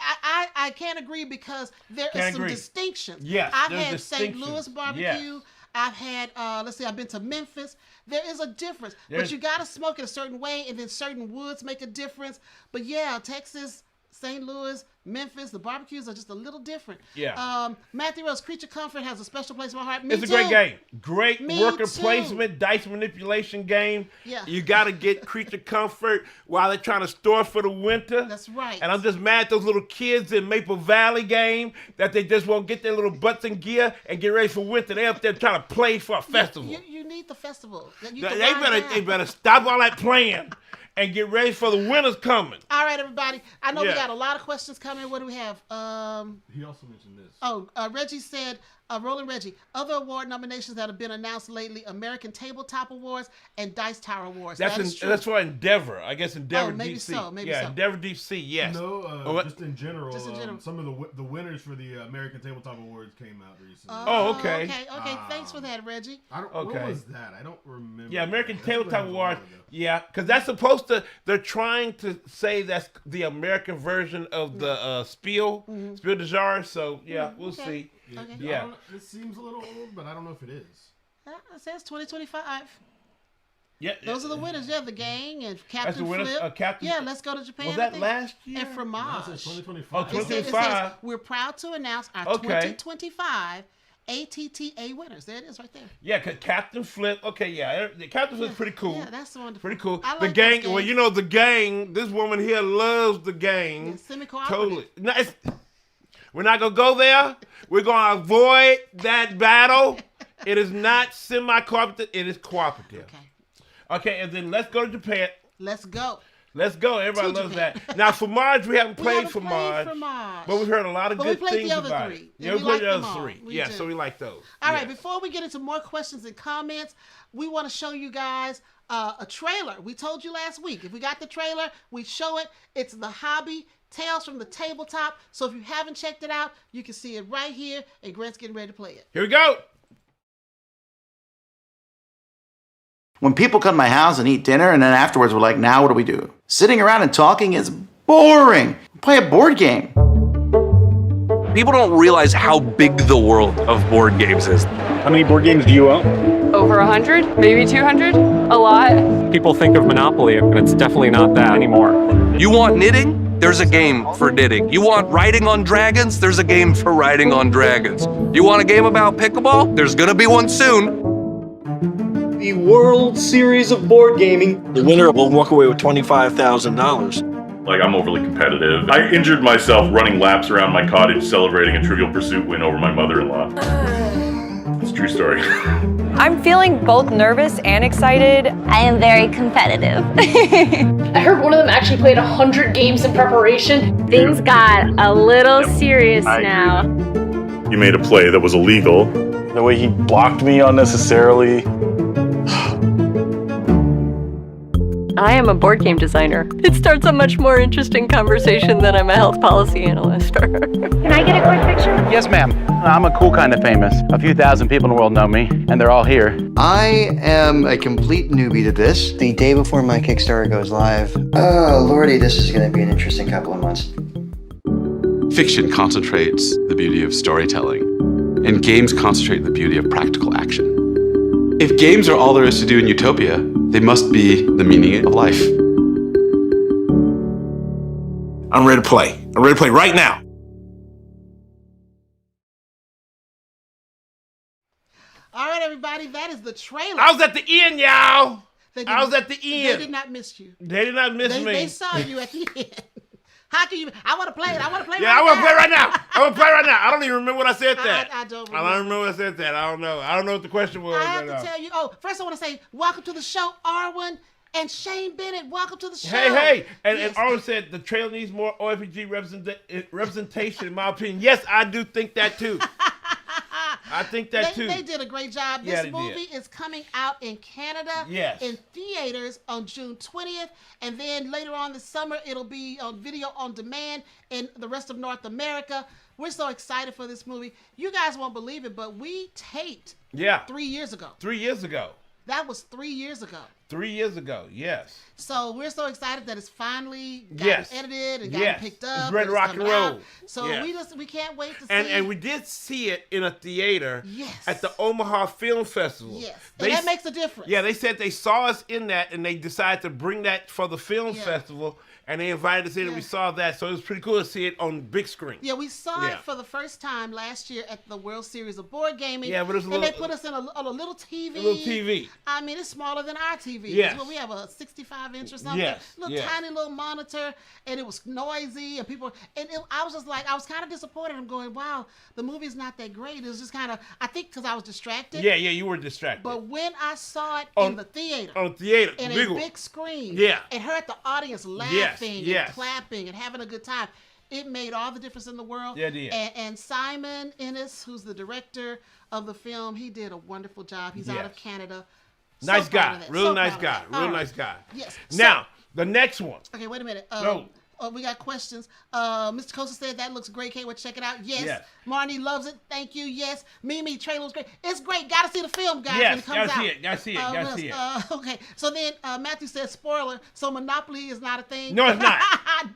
I can't agree because there is Can't some agree. distinctions. Yes, I've there's had St. distinctions. Louis barbecue. Yes. I've had, I've been to Memphis. There is a difference. But you got to smoke it a certain way, and then certain woods make a difference. But Texas, St. Louis, Memphis, the barbecues are just a little different. Yeah. Matthew Rose, Creature Comfort has a special place in my heart. Me It's a too. great game. Great Me worker too. placement, dice manipulation game. Yeah. You got to get Creature Comfort while they're trying to store for the winter. That's right. And I'm just mad at those little kids in Maple Valley game that they just won't get their little butts in gear and get ready for winter. They're up there trying to play for a festival. You need the festival. You They can wind they down. better stop all that playing and get ready for the winter's coming. All right, everybody. I know we Yeah. got a lot of questions coming. comment. What do we have? He also mentioned this. Oh, Reggie said, Roland Reggie, other award nominations that have been announced lately: American Tabletop Awards and Dice Tower Awards. That's for Endeavor. I guess Endeavor maybe Deep Sea. so, maybe yeah, so. Endeavor Deep Sea. Yes. No, just in general. Some of the winners for the American Tabletop Awards came out recently. Okay. Okay. Thanks for that, Reggie. What was that? I don't remember. Yeah, American Tabletop Awards. Yeah, because that's supposed to. They're trying to say that's the American version of the Spiel de Jar. So yeah, we'll see. Okay. Yeah. It seems a little old, but I don't know if it is. It says 2025. Yeah. Those are the winners. Yeah, the gang and Captain the winners, Flip. Captain. Yeah, Let's Go to Japan. Was that last year? And Fromage. No, it says 2025. Oh, It 2025. says, we're proud to announce our 2025 ATTA winners. There it is right there. Yeah, Captain Flip. Okay, yeah. Captain Flip's pretty cool. Yeah, that's wonderful. Pretty cool. I like the gang. those Well, gangs. you know the gang. This woman here loves the gang. Yeah, semi-cooperative. Totally. No, we're not gonna go there. We're gonna avoid that battle. It is not semi-cooperative. It is cooperative. Okay, and then let's go to Japan. Let's go. Let's go. Everybody To loves Japan. that. Now, Fromage, we haven't played Fromage, Fromage, but we've heard a lot of But good we played things the other about three, it. and Yeah, we we played like the them other all. three. We Yeah, do. so we like those. All right, Yes. before we get into more questions and comments, we want to show you guys a trailer. We told you last week. If we got the trailer, we show it. It's The Hobby, Tales from the Tabletop. So if you haven't checked it out, you can see it right here, and Grant's getting ready to play it. Here we go. When people come to my house and eat dinner, and then afterwards we're like, now what do we do? Sitting around and talking is boring. Play a board game. People don't realize how big the world of board games is. How many board games do you own? Over 100, maybe 200, a lot. People think of Monopoly, and it's definitely not that anymore. You want knitting? There's a game for knitting. You want riding on dragons? There's a game for riding on dragons. You want a game about pickleball? There's gonna be one soon. The World Series of Board Gaming. The winner will walk away with $25,000. Like, I'm overly competitive. I injured myself running laps around my cottage celebrating a Trivial Pursuit win over my mother-in-law. It's a true story. I'm feeling both nervous and excited. I am very competitive. I heard one of them actually played 100 games in preparation. Things got a little serious now. You made a play that was illegal. The way he blocked me unnecessarily. I am a board game designer. It starts a much more interesting conversation than I'm a health policy analyst. Can I get a quick picture? Yes, ma'am. I'm a cool kind of famous. A few thousand people in the world know me, and they're all here. I am a complete newbie to this. The day before my Kickstarter goes live, oh lordy, this is going to be an interesting couple of months. Fiction concentrates the beauty of storytelling, and games concentrate the beauty of practical action. If games are all there is to do in utopia, they must be the meaning of life. I'm ready to play. I'm ready to play right now. All right, everybody, that is the trailer. I was at the end, y'all. I was at the end. They did not miss you. They did not miss me. They saw you at the end. How can you? I want to play it. I want to play Yeah, I want to play right now. I want to play right now. I don't even remember what I said that. I don't remember. I don't remember what I said that. I don't know. I don't know what the question was. I have to tell you. Oh, first I want to say welcome to the show, Arwen and Shane Bennett. Welcome to the show. Hey. And Yes. Arwen said the trailer needs more OFPG representation, in my opinion. Yes, I do think that too. I think that too. They did a great job. Yeah, This they movie did. is coming out in Canada, Yes. in theaters on June 20th, and then later on this summer it'll be on video on demand in the rest of North America. We're so excited for this movie. You guys won't believe it, but we taped 3 years ago. 3 years ago. That was 3 years ago. 3 years ago, yes. So we're so excited that it's finally gotten Yes. edited and Yes. gotten picked up. It's ready to and rock and coming out. roll. So Yes. we can't wait to see And we did see it in a theater Yes. at the Omaha Film Festival. Yes. And that makes a difference. Yeah, they said they saw us in that and they decided to bring that for the film festival and they invited us in and we saw that. So it was pretty cool to see it on big screen. Yeah, we saw Yeah. it for the first time last year at the World Series of Board Gaming. Yeah, but it was a and they little- put us in on a little TV. A little TV. I mean, it's smaller than our TV. Yes. Well, we have a 65-inch or something. Yes, Little yes. tiny little monitor, and it was noisy, and people. And I was just like, I was kind of disappointed. I'm going, wow, the movie's not that great. It was just kind of, I think, because I was distracted. Yeah, you were distracted. But when I saw it On- in the theater, on theater, in big a one. big screen, Yeah. and heard the audience laughing yes. and clapping and having a good time, it made all the difference in the world. Yeah, it did. And Simon Ennis, who's the director of the film, he did a wonderful job. He's out of Canada. Nice guy. Real Nice guy. Nice guy. Yes. Now, the next one. Okay, wait a minute. No. We got questions. Mr. Costa said that looks great. Can't wait to check it out. Yes. Marnie loves it. Thank you. Yes. Mimi, trailer was great. It's great. Got to see the film, guys, when it comes out. Gotta see it. Okay. So then Matthew said, spoiler. So Monopoly is not a thing. No, it's not.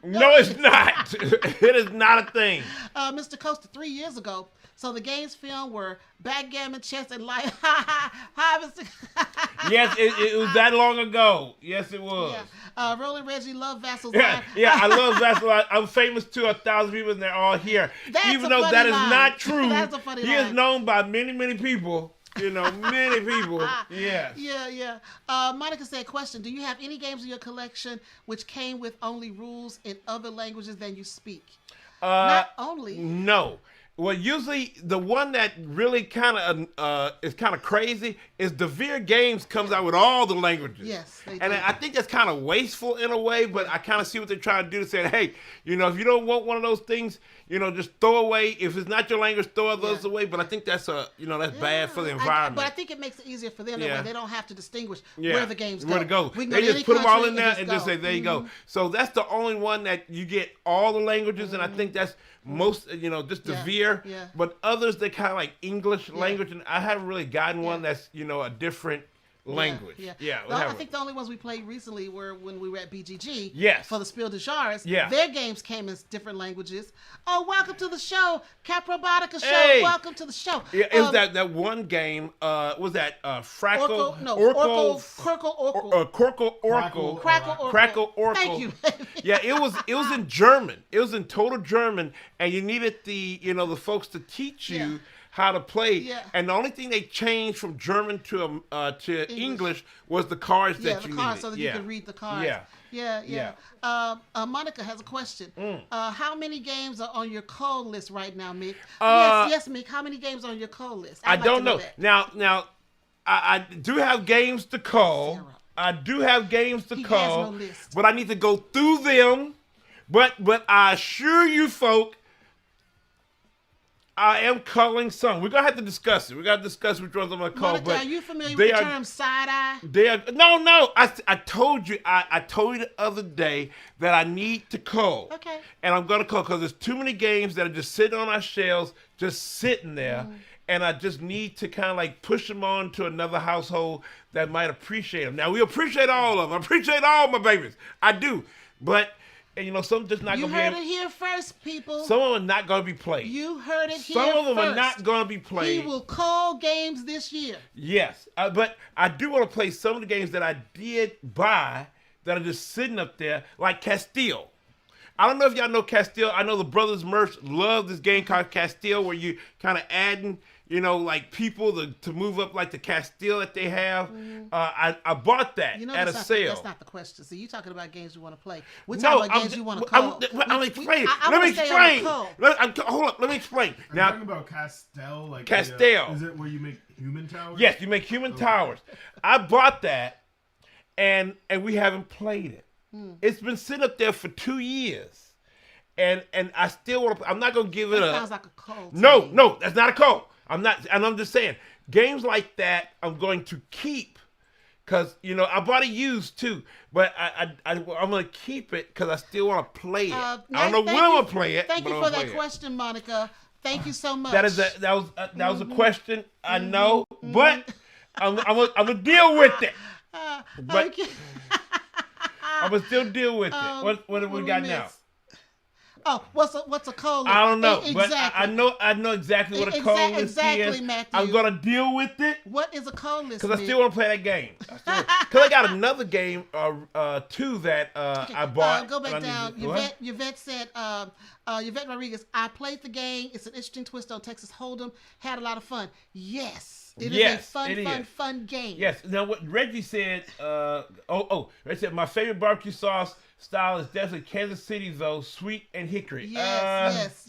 No, it's not. It is not a thing. Mr. Costa, 3 years ago. So the games film were backgammon, chess, and life. Hi, Mr. Yes, it was that long ago. Yes, it was. Yeah. Roland Reggie love Vassal's line. I love Vassal. I'm famous to 1,000 people, and they're all here. Even though that is not true, That's a funny he line. is known by many, many people. You know, many people. Yes. Yeah. Monica said, question, do you have any games in your collection which came with only rules in other languages than you speak? Not only. No. Well, usually the one that really kind of is kind of crazy is DeVere Games comes out with all the languages. Yes, they and do. I think that's kind of wasteful in a way, but I kind of see what they're trying to do to say, hey, you know, if you don't want one of those things, you know, just throw away. If it's not your language, throw those away. But I think that's that's bad for the environment. But I think it makes it easier for them that way. They don't have to distinguish Yeah. where the games go. Where to go. We can They go to just any put them all country in there and just say, there you go. So that's the only one that you get all the languages, and I think that's most, just DeVere. Yeah. But others, they kind of like English language, and I haven't really gotten one that's, a different language. I think the only ones we played recently were when we were at BGG. Yes. For the Spiel des Jahres. Yeah. Their games came in different languages. Oh, welcome to the show, Cap Robotica show. Hey. Welcome to the show. Yeah, it was that one game. Was that Frackle? Crackle Oracle. Thank you. Yeah, it was in German. It was in total German, and you needed the folks to teach you how to play. Yeah. And the only thing they changed from German to English was the cards that you needed. Yeah, the cards so that you could read the cards. Yeah. Monica has a question. How many games are on your call list right now, Mick? Yes, Mick. How many games are on your call list? I don't know. Now, I do have games to call. Sarah. I do have games to He call, has no list. but I need to go through them. But I assure you, folk, I am calling some. We're gonna have to discuss it. We gotta discuss which ones I'm gonna call. Monica, but are you familiar with the term side eye? They are no. I told you. I told you the other day that I need to call. Okay. And I'm gonna call because there's too many games that are just sitting on our shelves, just sitting there. And I just need to kind of like push them on to another household that might appreciate them. Now, we appreciate all of them. I appreciate all my babies. I do. But, some just not going to be You heard it here first, people. Some of them are not going to be played. You heard it here Some of them first. are not going to be played. He will call games this year. Yes. But I do want to play some of the games that I did buy that are just sitting up there, like Castile. I don't know if y'all know Castile. I know the Brothers Merch love this game called Castile, where you kind of adding, like people to move up like the Castile that they have. I bought that at a sale. That's not the question. So you're talking about games you want to play. We're talking about games you want to call. I'm explaining. Let me explain. Hold up. Let me explain. Are you talking about Castile? Like Castile. Is it where you make human towers? Yes, you make human towers. I bought that, and we haven't played it. It's been sitting up there for 2 years, and I still want to. I'm not gonna give it up. Sounds like a call. No, that's not a call. I'm not, and I'm just saying games like that I'm going to keep, cause I bought it used too, but I'm gonna keep it because I still want to play it. I don't know when I'm gonna play it. Thank you for that question, Monica. Thank you so much. That was a question. I know, but I'm gonna deal with it. But I'm gonna still deal with it. What do we got now? Oh, what's a call list? I don't know, Exactly. but I know exactly what a call list exactly, is. Matthew. I'm gonna deal with it. What is a call list? Because I still want to play that game. Because I got another game too that I bought. Go back down. Yvette said, Yvette Rodriguez, I played the game. It's an interesting twist on Texas Hold'em. Had a lot of fun. Yes. It is a fun game. Yes. Now what Reggie said, Reggie said, my favorite barbecue sauce style is definitely Kansas City though, sweet and hickory. Yes.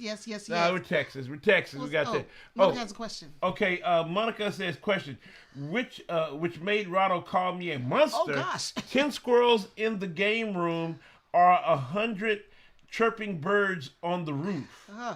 Nah, we're Texas. We got that. Monica has a question. Okay, Monica says, question, which made Rado call me a monster? Oh gosh. 10 squirrels in the game room are 100 chirping birds on the roof. Uh,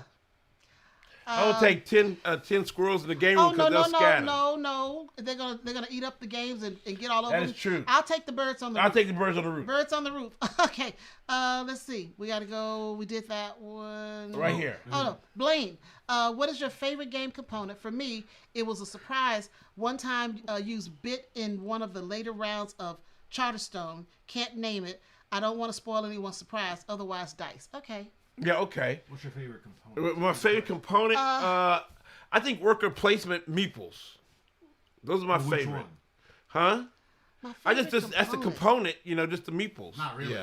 I would take 10 squirrels in the game room Oh because no, they'll scatter. no! They're gonna eat up the games and get all over That them. is true. I'll take the birds on the I'll roof. take the birds on the roof. Birds on the roof. Okay. Let's see. We gotta go. We did that one. Right here. Oh no, Blaine. What is your favorite game component? For me, it was a surprise. One time, used bit in one of the later rounds of Charterstone. Can't name it. I don't want to spoil anyone's surprise. Otherwise, dice. Okay. Yeah, okay. What's your favorite component? My favorite component, I think worker placement meeples. Those are my Which favorite. one? Huh? My I just favorite that's a component, just the meeples. Not really.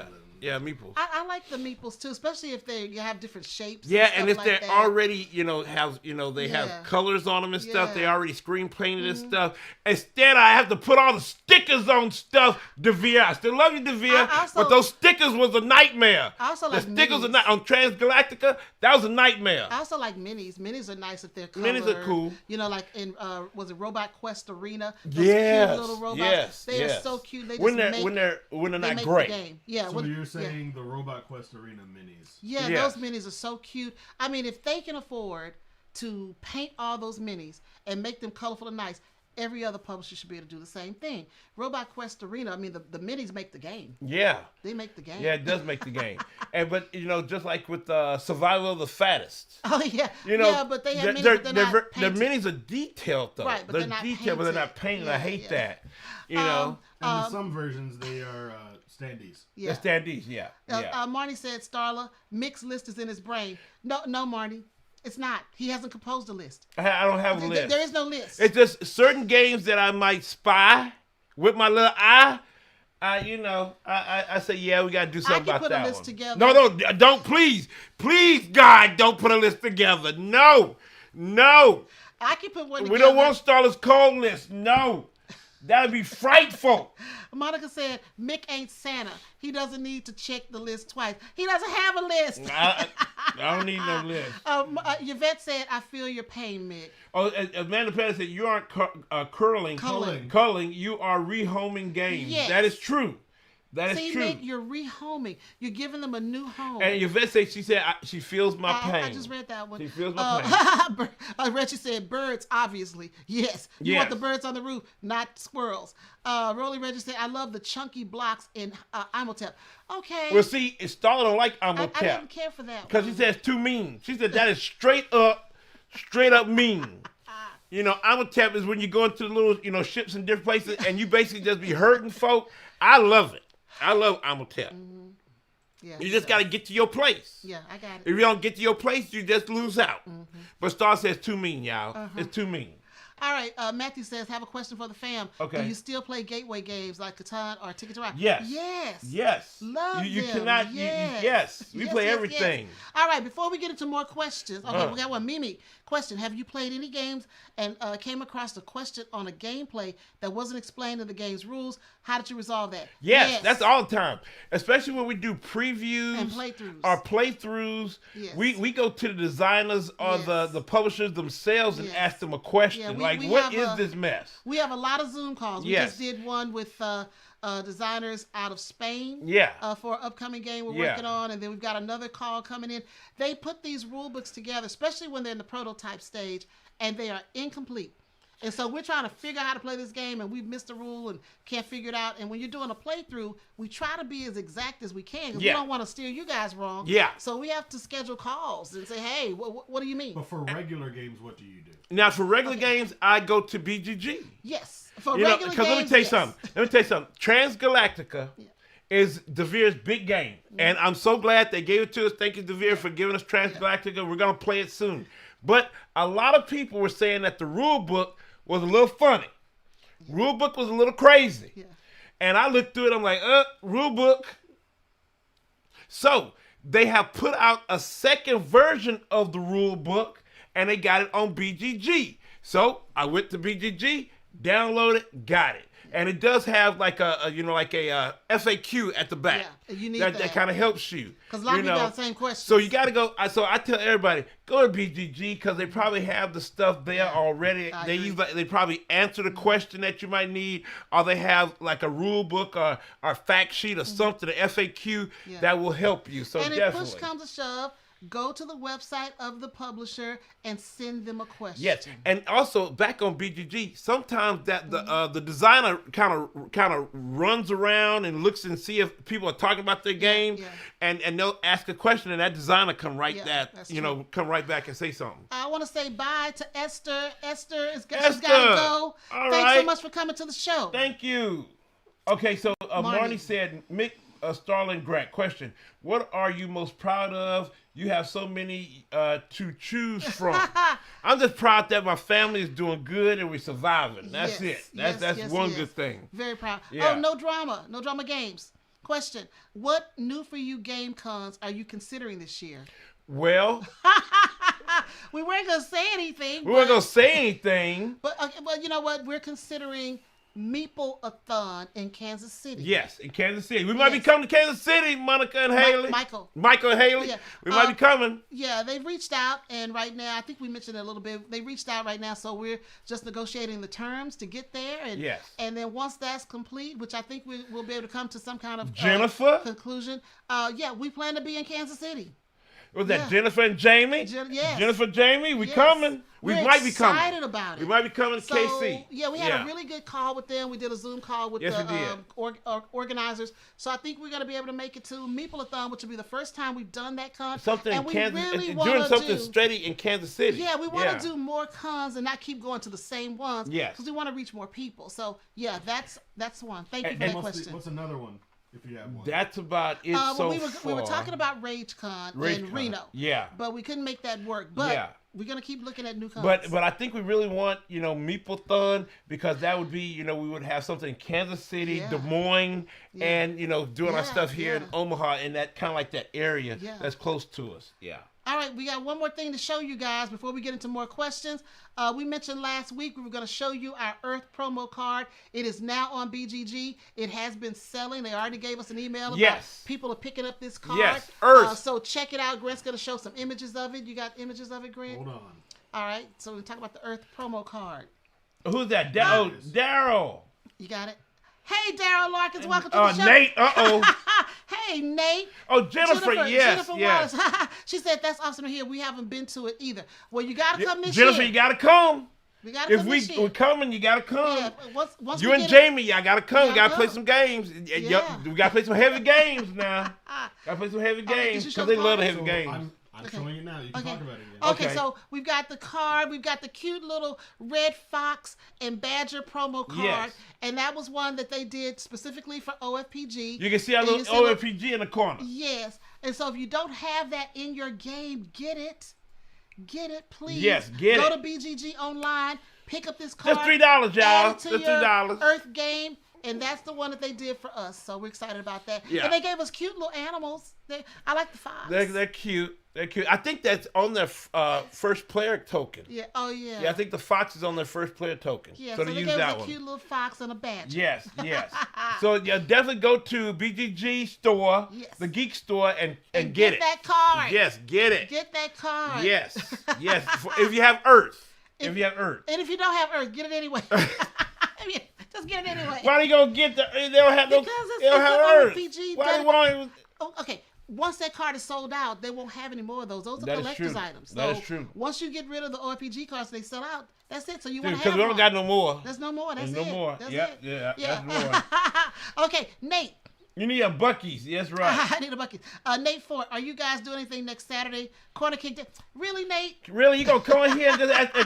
Yeah, meeples. I like the meeples too, especially if you have different shapes. Yeah, and stuff if like they're that. already, they Yeah. have colors on them and stuff. They Yeah. already screen painted and stuff. Instead, I have to put all the stickers on stuff. Devere, I still love you, Devere, I also- but those stickers was a nightmare. I also the like stickers minis. on Transgalactica. That was a nightmare. I also like minis. Minis are nice if they're colored. Minis are cool. Like in was it Robot Quest Arena? Those Yes, cute little robots. yes, They yes. are so cute. They when just they're when they're they not make great. The game. Yeah. So you're saying the Robot Quest Arena minis? Yeah, Yes. those minis are so cute. I mean, if they can afford to paint all those minis and make them colorful and nice, every other publisher should be able to do the same thing. Robot Quest Arena, I mean, the minis make the game. Yeah. They make the game. Yeah, it does make the game. But just like with Survival of the Fattest. Oh yeah. Yeah, but they have minis, but they're not the painted. minis are detailed though. Right, but they're not detailed, but they're not painted. painted. I Yeah, hate yeah. that. You know. And in some versions, they are standees. Yeah. The standees, yeah. Marnie said Starla, mixed list is in his brain. No, Marnie, it's not. He hasn't composed a list. I don't have a list. There is no list. It's just certain games that I might spy with my little eye. I say, yeah, we got to do something about that I can put a list one. together. No, don't, please, God, don't put a list together. No. I can put one together. We don't want Starla's cold list. No. That would be frightful. Monica said, Mick ain't Santa. He doesn't need to check the list twice. He doesn't have a list. I don't need no list. Yvette said, I feel your pain, Mick. Oh, Amanda Pettis said, you aren't culling. You are rehoming games. Yes. That is true. That is See, true. Mick, you're rehoming. You're giving them a new home. And Yvette said, she feels my pain. I just read that one. She feels my pain. Reggie said birds, obviously. Yes. You want the birds on the roof, not squirrels. Rolly Reggie said, I love the chunky blocks in Imhotep. Okay. Well, see, Starla don't like I Imhotep. didn't care for that because she says too mean. She said that is straight up mean. Imhotep is when you go into the little, ships in different places and you basically just be hurting folk. I love it. I love Imhotep. Mm-hmm. Yeah, you just got to get to your place. Yeah, I got it. If you don't get to your place, you just lose out. Mm-hmm. But Star says too mean, y'all. It's too mean. All right, Matthew says, have a question for the fam. Okay. Do you still play gateway games like Catan or Ticket to Ride? Yes. Yes. Love you them. cannot. Yes. We play everything. Yes. All right, before we get into more questions, we got one. Mimi, question. Have you played any games and came across a question on a gameplay that wasn't explained in the game's rules? How did you resolve that? Yes, that's all the time. Especially when we do previews and playthroughs. Or playthroughs. Yes. We go to the designers or the publishers themselves and ask them a question. What is this mess? We have a lot of Zoom calls. We Yes. just did one with designers out of Spain for an upcoming game we're working on, and then we've got another call coming in. They put these rule books together, especially when they're in the prototype stage, and they are incomplete. And so we're trying to figure out how to play this game, and we've missed a rule and can't figure it out. And when you're doing a playthrough, we try to be as exact as we can because we don't want to steer you guys wrong. Yeah. So we have to schedule calls and say, hey, what do you mean? But for regular games, what do you do? Now, for regular games, I go to BGG. Yes. For regular games, because let me tell you something. Transgalactica is Devere's big game. And I'm so glad they gave it to us. Thank you, Devere, for giving us Transgalactica. We're going to play it soon. But a lot of people were saying that the rule book was a little funny. Rule book was a little crazy. Yeah. And I looked through it, I'm like, rule book. So they have put out a second version of the rule book and they got it on BGG. So I went to BGG Download it, got it. And it does have like a FAQ at the back. Yeah, you need that kind of helps you. Because a lot of people have the same questions. So you got to go. So I tell everybody, go to BGG because they probably have the stuff there already. They probably answer the question that you might need, or they have like a rule book or fact sheet or something, an FAQ that will help you. So and definitely. if push comes to shove, go to the website of the publisher and send them a question. Yes, and also back on BGG, sometimes that the designer kind of runs around and looks and see if people are talking about their game, and they'll ask a question, and that designer come right come right back and say something. I want to say bye to Esther. She's got to go. Thanks so much for coming to the show. Thank you. Okay, so Marnie said, Mick Starling Grant, question: what are you most proud of? You have so many to choose from. I'm just proud that my family is doing good and we're surviving. That's it. That's one good thing. Very proud. Yeah. Oh, no drama games. Question: what new for you game cons are you considering this year? Well, we weren't gonna say anything. But you know what? We're considering Meeple-a-thon in Kansas City. Yes, in Kansas City. We might be coming to Kansas City, Monica and Haley. Michael and Haley. Yeah. We might be coming. Yeah, they've reached out, and right now, I think we mentioned it a little bit. They reached out right now, so we're just negotiating the terms to get there. And, and then once that's complete, which I think we'll be able to come to some kind of conclusion. We plan to be in Kansas City. Was that Jennifer and Jamie? Jennifer, Jamie, we coming. We might be coming. Excited about it. We might be coming to KC. Yeah, we had a really good call with them. We did a Zoom call with the organizers. So I think we're going to be able to make it to Meeple-a-thon, which will be the first time we've done that con. Something in Kansas. Doing something straight in Kansas City. Yeah, we want to do more cons and not keep going to the same ones. Yes. Because we want to reach more people. So yeah, that's one. Thank you for that question. What's another one? If you have one. That's about it so far. We were talking about RageCon in Reno. Yeah. But we couldn't make that work. But we're going to keep looking at new cons. But I think we really want, Meeple-a-thon, because that would be, we would have something in Kansas City, Des Moines, and, doing our stuff here in Omaha, in that kind of like that area that's close to us. Yeah. All right, we got one more thing to show you guys before we get into more questions. We mentioned last week we were going to show you our Earth promo card. It is now on BGG. It has been selling. They already gave us an email about people are picking up this card. Yes, Earth. So check it out. Grant's going to show some images of it. You got images of it, Grant? Hold on. All right, so we're talking about the Earth promo card. Who's that? Daryl. You got it? Hey, Daryl Larkins, welcome to the show. Nate, Hey, Nate. Oh, Jennifer, yes. Wallace. She said, that's awesome to hear. We haven't been to it either. Well, you got to come this Jennifer, year. you got to come. We gotta come this year. We're coming, you got to come. Yeah, once you and Jamie, y'all got to come. We got to play some games. Yep, we got to play some heavy games now. Got to play some heavy games because they love the heavy games. I'm showing it now. You can talk about it again. Okay, so we've got the card. We've got the cute little red fox and badger promo card. And that was one that they did specifically for OFPG. You can see our little OFPG in the corner. Yes. And so if you don't have that in your game, get it. Get it, please. Yes, get it. Go to BGG Online. Pick up this card. Just $3, y'all. Add it to Just your $3. Earth game. And that's the one that they did for us. So we're excited about that. Yeah. And they gave us cute little animals. I like the fox. They're cute. They're cute. I think that's on their first player token. Yeah. Oh, yeah. Yeah, I think the fox is on their first player token. Yeah, so they use gave that us a one. cute little fox and a badge. Yes. So definitely go to BGG store, the Geek store, and get it. That card. Yes, get it. Get that card. Yes. If you have Earth. If you have Earth. And if you don't have Earth, get it anyway. Just get it anyway. Why are you gonna get the? They don't have no. They don't have Earth. OFPG. Why do you want? Okay. Once that card is sold out, they won't have any more of those. Those are collector's items. That is true. Once you get rid of the OFPG cards, they sell out. That's it. So you want to have because we don't got no more. There's no more. That's There's no more. That's it. Yeah. That's more. Okay, Nate. You need a Buc-ee's. Yes, right. I need a Buc-ee's. Nate Ford, are you guys doing anything next Saturday? Corner Kick Day. Really, Nate? Really? You gonna come in here and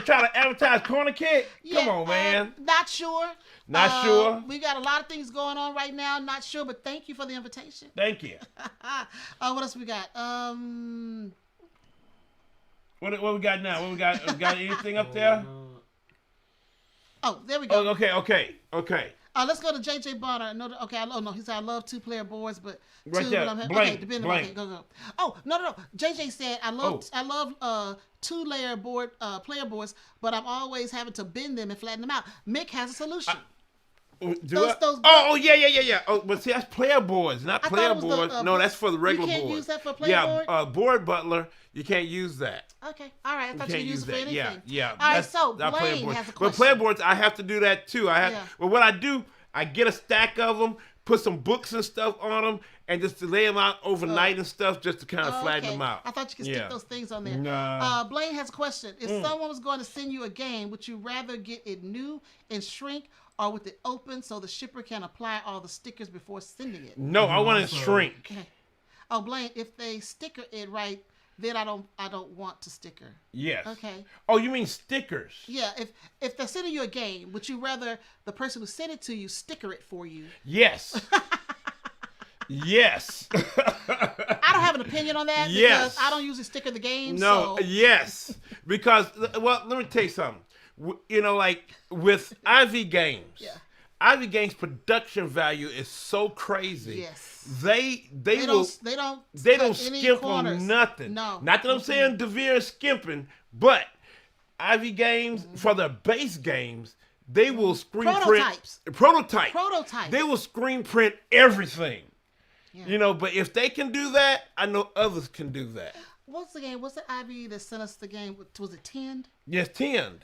try to advertise Corner Kick? Yeah, come on, man. Not sure. Not sure. We got a lot of things going on right now. Not sure, but thank you for the invitation. Thank you. What else we got? What we got now? We got anything up there? Oh, there we go. Oh, okay. Let's go to JJ Bonner. No, okay. No. He said I love 2-player boards, but Right two. there. But I'm, Blank. okay, depending. Blank. Okay, go. Oh no. JJ said I love 2-layer board player boards, but I'm always having to bend them and flatten them out. Mick has a solution. Yeah. Oh, but see, that's player boards, not player boards. No, that's for the regular boards. You can't use that for player board? Yeah, board butler, you can't use that. Okay, all right. I thought you could use it for anything. Yeah. All right, so Blaine has a question. But player boards, I have to do that too. But what I do, I get a stack of them, put some books and stuff on them, and just to lay them out overnight and stuff, just to kind of flatten them out. I thought you could stick those things on there. Nah. Blaine has a question. If someone was going to send you a game, would you rather get it new and shrink, or with it open so the shipper can apply all the stickers before sending it? No, I want it to shrink. Okay. Oh, Blaine, if they sticker it right, then I don't want to sticker. Yes. Okay. Oh, you mean stickers? Yeah. If they're sending you a game, would you rather the person who sent it to you sticker it for you? Yes. Yes. I don't have an opinion on that because I don't usually sticker the game. No. So. Yes. Because let me tell you something. You know, like with Ivy Games. Yeah. Ivy Games production value is so crazy. Yes. They don't skimp on nothing. No. Not that I'm saying DeVere is skimping, but Ivy Games for their base games, they will screen Prototypes. print prototype. Prototypes. They will screen print everything. Yeah. You know, but if they can do that, I know others can do that. What's the game? What's the Ivy that sent us the game? Was it 10? Yes, 10.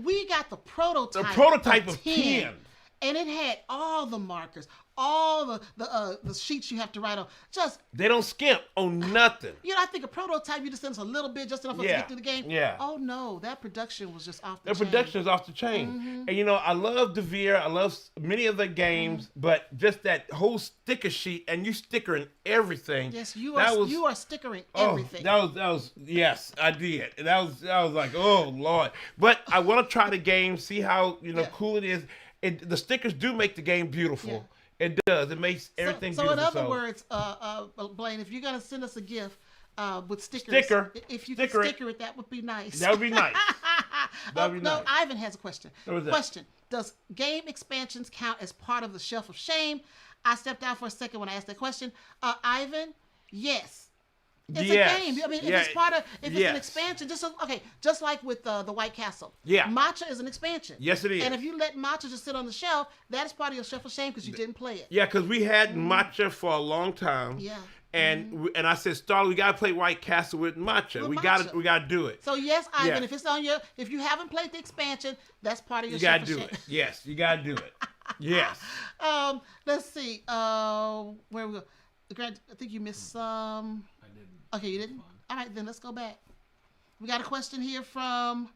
We got the prototype. The prototype of 10. And it had all the markers, all the sheets you have to write on. They don't skimp on nothing. You know, I think a prototype, you just send us a little bit just enough for us to get through the game. Yeah. Oh no, that production was just off the chain. The production is off the chain. And you know, I love DeVere. I love many of their games, but just that whole sticker sheet and you stickering everything. Yes, you are stickering everything. That was yes, I did. And that was like, oh Lord. But I want to try the game, see how cool it is. The stickers do make the game beautiful. Yeah. It does. It makes everything beautiful. So in other words, Blaine, if you're gonna send us a gift with stickers, if you could sticker it, that would be nice. That would be nice. No, Ivan has a question. What was that? Question: does game expansions count as part of the Shelf of Shame? I stepped out for a second when I asked that question. Ivan, yes. It's a game. I mean, if it's part of, if it's an expansion, just like with the White Castle. Yeah. Matcha is an expansion. Yes, it is. And if you let Matcha just sit on the shelf, that is part of your Shelf of Shame because you didn't play it. Yeah, because we had Matcha for a long time. Yeah. And I said, Starla, we gotta play White Castle with Matcha. We gotta do it. So yes, Ivan, if it's on if you haven't played the expansion, that's part of your. You gotta do it. Yes, you gotta do it. Yes. Let's see. Where we go? Grant, I think you missed some. I didn't. Okay, you didn't? All right, then let's go back. We got a question here from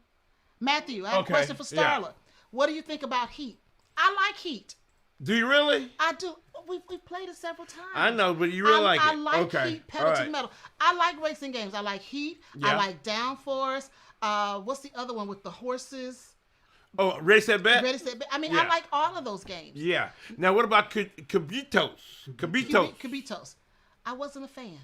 Matthew. I have a question for Starla. Yeah. What do you think about Heat? I like Heat. Do you really? I do. We played it several times. I know, but you really like it. I like Heat, pedal to the metal. I like racing games. I like Heat. Yeah. I like Downforce. What's the other one with the horses? Oh, Ready, Set, Bet? Ready, Set, Bet. I mean, I like all of those games. Yeah. Now, what about Cabitos? Cabitos. I wasn't a fan.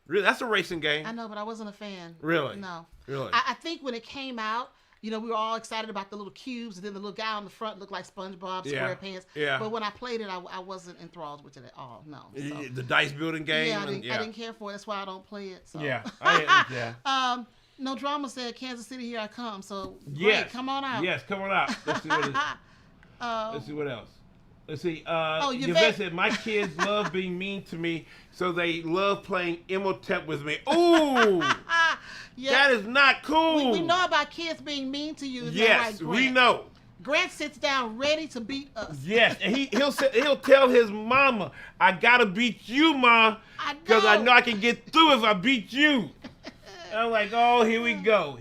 Really? That's a racing game. I know, but I wasn't a fan. Really? No. Really? I think when it came out, we were all excited about the little cubes, and then the little guy on the front looked like SpongeBob SquarePants. Yeah. But when I played it, I wasn't enthralled with it at all. No. So. The dice building game? Yeah, I didn't care for it. That's why I don't play it. So. Yeah. No Drama said, Kansas City, here I come. So, yes. Great, come on out. Yes, come on out. Let's see what it is. Let's see what else. Let's see. Yvette said, my kids love being mean to me, so they love playing Imhotep with me. Ooh! That is not cool. We know about kids being mean to you. Yes, we know. Grant sits down ready to beat us. Yes, and he'll tell his mama, I gotta beat you, Ma, because I know I can get through if I beat you. I'm like, oh, here we go.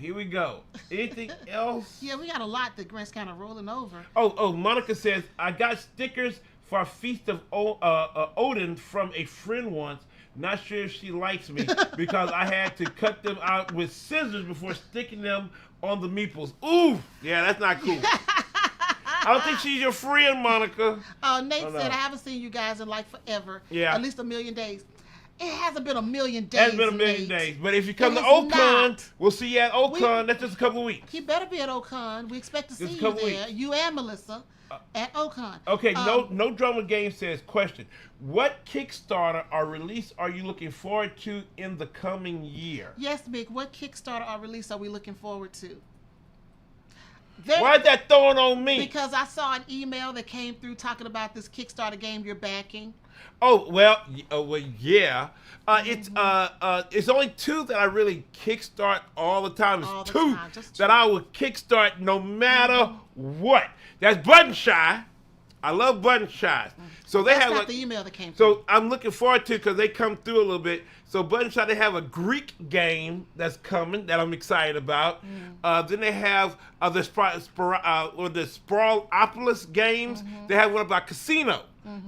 Anything else? Yeah, we got a lot that Grant's kind of rolling over. Oh, Monica says, I got stickers for a Feast of Odin from a friend once. Not sure if she likes me because I had to cut them out with scissors before sticking them on the meeples. Ooh, yeah, that's not cool. I don't think she's your friend, Monica. Nate said, I haven't seen you guys in like forever. Yeah. At least 1,000,000 days. It hasn't been a million days. Hasn't been a million Nate. days. But if you come It to is Ocon, not. we'll see you at Ocon. That's just a couple of weeks. You better be at Ocon. We expect to see Just a you couple there. weeks. You and Melissa at Ocon. Okay, no drama game says question. What Kickstarter or release are you looking forward to in the coming year? Yes, Big. What Kickstarter or release are we looking forward to? Why is that throwing on me? Because I saw an email that came through talking about this Kickstarter game you're backing. Oh well, yeah. It's only two that I really kickstart all the time. It's two that I would kickstart no matter what. That's Button Shy. I love Button Shy. So they That's have not the email that came through. So I'm looking forward to because they come through a little bit. So Button Shy, they have a Greek game that's coming that I'm excited about. Then they have the Sprawlopolis games. They have one about Casino.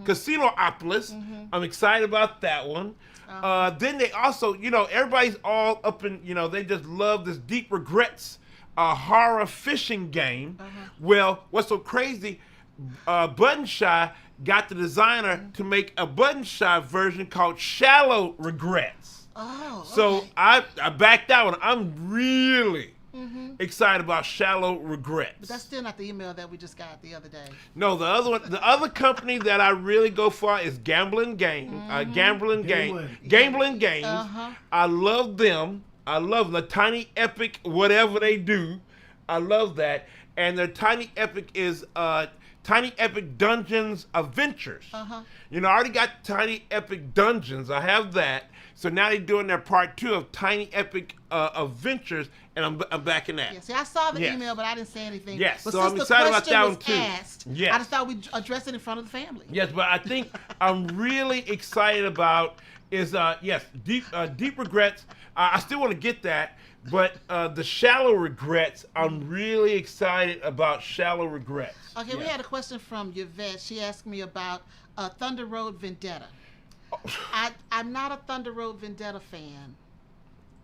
Casinopolis. I'm excited about that one. Then they also, everybody's all up in, they just love this Deep Regrets horror fishing game. Well, what's so crazy, Button Shy got the designer to make a Button Shy version called Shallow Regrets. Oh, okay. So I backed that one. I'm really excited about Shallow Regrets. But that's still not the email that we just got the other day. No, the other one, the other company that I really go for is Gambling Games. Gambling Games. I love them. I love the Tiny Epic, whatever they do. I love that. And their Tiny Epic is Tiny Epic Dungeons Adventures. I already got Tiny Epic Dungeons. I have that. So now they're doing their part 2 of Tiny Epic Adventures, and I'm backing that. Yeah, see, I saw the email, but I didn't say anything. Yes, but so since I'm excited about that one too. Asked, yes. I just thought we'd address it in front of the family. Yes, but I think I'm really excited about is Deep Regrets. I still want to get that, but the Shallow Regrets, I'm really excited about Shallow Regrets. Okay, we had a question from Yvette. She asked me about Thunder Road Vendetta. I'm not a Thunder Road Vendetta fan.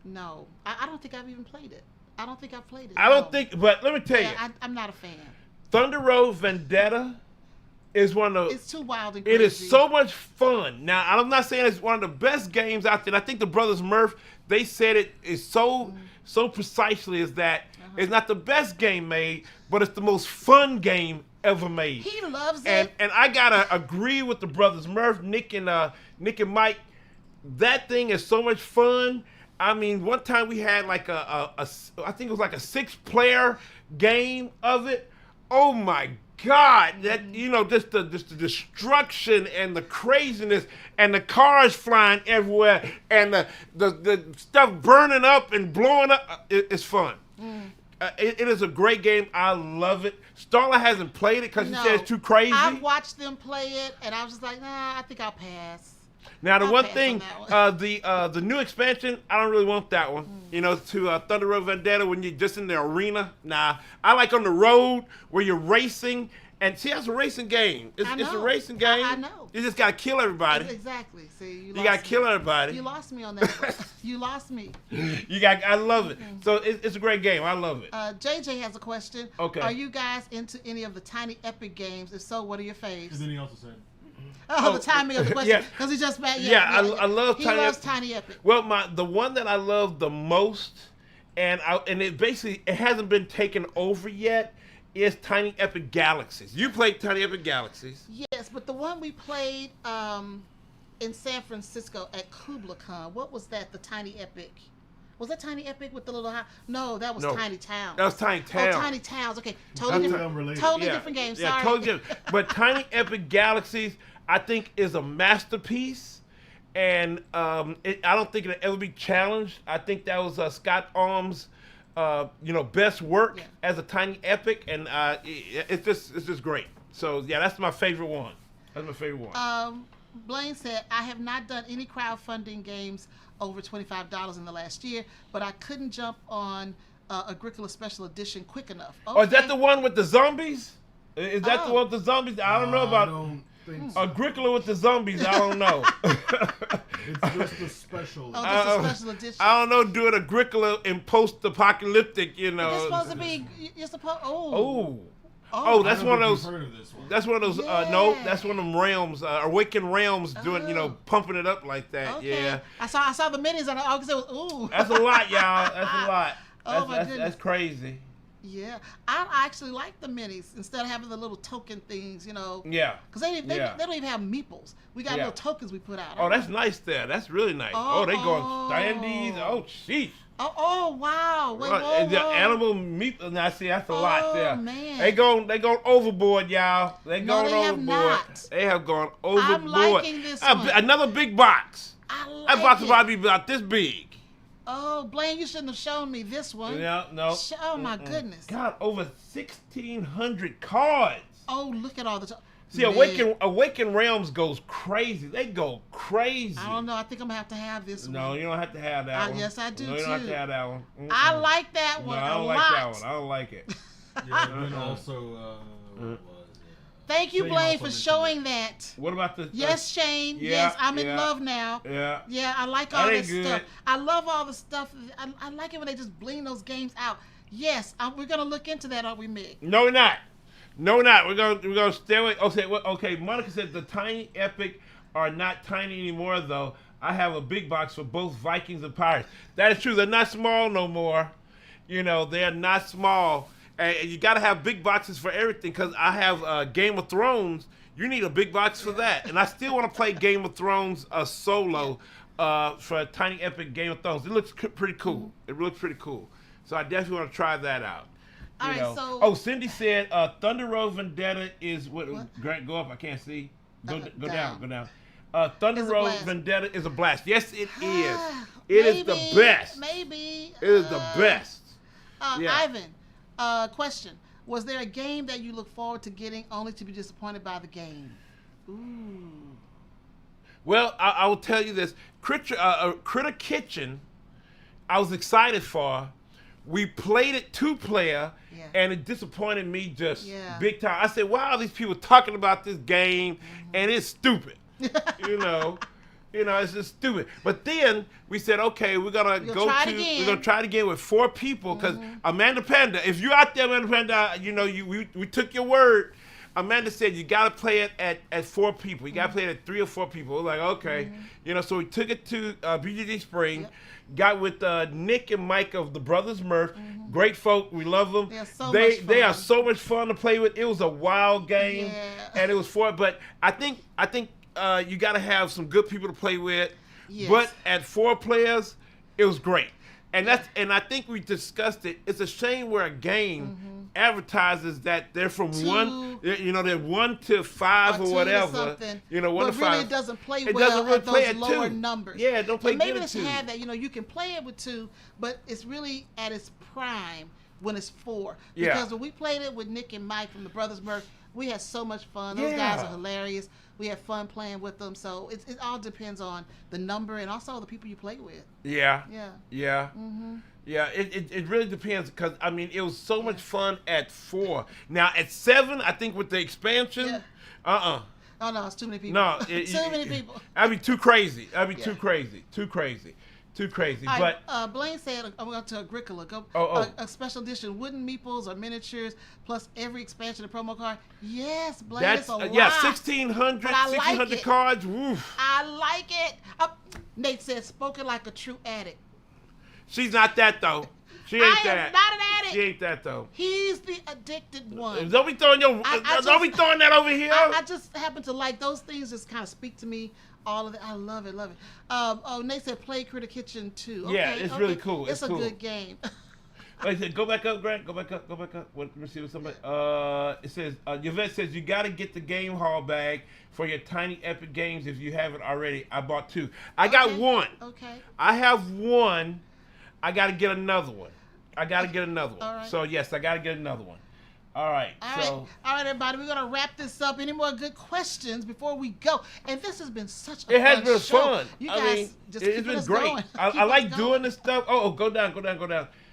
No, I don't think I've even played it. I don't think I've played it. I don't think, but let me tell you, I'm not a fan. Thunder Road Vendetta is one of those. It's too wild and crazy. It is so much fun. Now, I'm not saying it's one of the best games out there. I think the brothers Murph, they said it is so precisely is that it's not the best game made, but it's the most fun game ever made. He loves it. And I gotta agree with the brothers Murph, Nick and Mike. That thing is so much fun. I mean, one time we had like I think it was like a 6-player game of it. Oh my God, that just the destruction and the craziness and the cars flying everywhere and the stuff burning up and blowing up. It's fun. It is a great game. I love it. Starla hasn't played it because she said it's too crazy. I've watched them play it, and I was just like, nah, I think I'll pass. Now the one thing, the new expansion, I don't really want that one. To Thunder Road Vendetta when you're just in the arena. Nah, I like on the road where you're racing. And see, that's a racing game. It's a racing game. I know. You just gotta kill everybody. Exactly. See, you gotta kill everybody. You lost me on that one. You lost me. I love it. So it's a great game. I love it. JJ has a question. Okay. Are you guys into any of the Tiny Epic games? If so, what are your faves? And then he also said. The timing of the question, because he just made. I love. He loves Tiny Epic. Well, the one that I love the most, and it hasn't been taken over yet, is Tiny Epic Galaxies. You played Tiny Epic Galaxies. Yes, but the one we played in San Francisco at KublaCon, what was that? The Tiny Epic. Was that Tiny Epic with the little house? No, that was Tiny Towns. That was Tiny Towns. Oh, Tiny Towns. Okay, totally different. Totally different game. Sorry. Yeah, totally different. But Tiny Epic Galaxies, I think, is a masterpiece, and I don't think it'll ever be challenged. I think that was Scott Alm's, best work as a Tiny Epic, and it's just great. So yeah, that's my favorite one. That's my favorite one. Blaine said, I have not done any crowdfunding games over $25 in the last year, but I couldn't jump on Agricola Special Edition quick enough. Okay. Oh, is that the one with the zombies? Is that the one with the zombies? I don't know about Agricola with the zombies. I don't know. It's just a special. Oh, just a special edition. I don't know. Do it Agricola in post-apocalyptic. It's supposed to be. You're supposed. Oh, that's I don't one of think those. you've heard of this one. That's one of those. No, that's one of them realms. Awakened realms doing, pumping it up like that. Okay. Yeah. I saw the minis and I was ooh. That's a lot, y'all. That's a lot. Oh my goodness. That's crazy. Yeah, I actually like the minis instead of having the little token things, Yeah. Because they don't even have meeples. We got little tokens we put out. Oh, that's nice there. That's really nice. Oh, they going standees. Oh, sheesh. Oh wow. Wait, The whoa. animal meat. Now, see, that's a lot there. Man. They going overboard, y'all. They going they have overboard. not. They have gone overboard. I'm liking this one. Another big box. That box will probably be about this big. Oh, Blaine, you shouldn't have shown me this one. Yeah, no. Oh my goodness. God, over 1,600 cards. Oh, look at all the. See, Awaken Realms goes crazy. They go crazy. I don't know. I think I'm gonna have this one. No, you don't have to have that one. Yes, I do no, you don't have to have that one. I like that one. No, I don't like that one. I don't like it. Yeah, and then also, Thank you, Shane Blaine, also for showing that. What about the? Yes, Shane. Yeah, yes, I'm in love now. Yeah. Yeah, I like all this good. stuff. I love all the stuff. I like it when they just bling those games out. Yes, we're gonna look into that, aren't we, Mick? No, we're not. No, we're not. We're gonna stay away. Okay. Monica said the Tiny Epic are not tiny anymore, though. I have a big box for both Vikings and Pirates. That is true. They're not small no more. They're not small. And you got to have big boxes for everything, because I have Game of Thrones. You need a big box for that. And I still want to play Game of Thrones solo for a Tiny Epic Game of Thrones. It looks pretty cool. It looks pretty cool. So I definitely want to try that out. All right, so... Oh, Cindy said Thunder Road Vendetta is what? Grant, go up. I can't see. Go down. Go down. Thunder Road Vendetta is a blast. Yes, it is. It is the best. Maybe. It is the best. Ivan, question. Was there a game that you look forward to getting only to be disappointed by the game? Ooh. Well, I will tell you this. Critter Kitchen, I was excited for. We played it 2-player, and it disappointed me just big time. I said, wow, these people talking about this game, and it's stupid. It's just stupid. But then we said, okay, we're gonna try it again with 4 people, because Amanda Panda, if you're out there, Amanda Panda, we took your word. Amanda said you gotta play it at 4 people. You gotta play it at 3 or 4 people. We're like, okay, so we took it to BGG Spring. Got with Nick and Mike of the Brothers Murph. Great folk. We love them. They are so much fun to play with. It was a wild game, and it was fun. But I think you got to have some good people to play with. Yes. But at 4 players, it was great. And I think we discussed it. It's a shame where a game advertises that they're from 1, they're 1 to 5 or whatever. 1 to 5. Really, it doesn't play it well doesn't really at play those at lower 2. numbers. Yeah, don't play maybe good let's at 2. have that. You can play it with 2, but it's really at its prime when it's 4. Because when we played it with Nick and Mike from the Brothers Murph, we had so much fun. Those guys are hilarious. We had fun playing with them. So it all depends on the number and also the people you play with. Yeah. Yeah. Yeah. Yeah, it really depends, because, it was so much fun at 4. Now, at 7, I think with the expansion, Oh, no, it's too many people. No. Too many people. That'd be too crazy. That'd be too crazy. Too crazy. All But right, Blaine said, I'm going to Agricola. A special edition wooden meeples or miniatures plus every expansion and promo card. Yes, Blaine, it's a lot. 1,600 cards. Woof. I like it. Nate said, spoken like a true addict. She's not that, though. She ain't I that. am not an addict. She ain't that, though. He's the addicted one. Don't be throwing that over here. I just happen to like those things. Just kind of speak to me. All of it. I love it. Nate said play Critter Kitchen 2. Okay, yeah, it's really cool. It's a cool. good game. Like I said, go back up, Grant. Go back up. Let me see what somebody. It says Yvette says you got to get the game hall bag for your Tiny Epic games if you haven't already. I bought 2. I got 1. Okay. I have 1. I got to get another one. All right. So yes, I got to get another one. All right. All right, everybody. We're gonna wrap this up. Any more good questions before we go? And this has been such a It has fun been show. fun. You guys just it's keep been us great. going. I like doing this stuff. Oh, go down.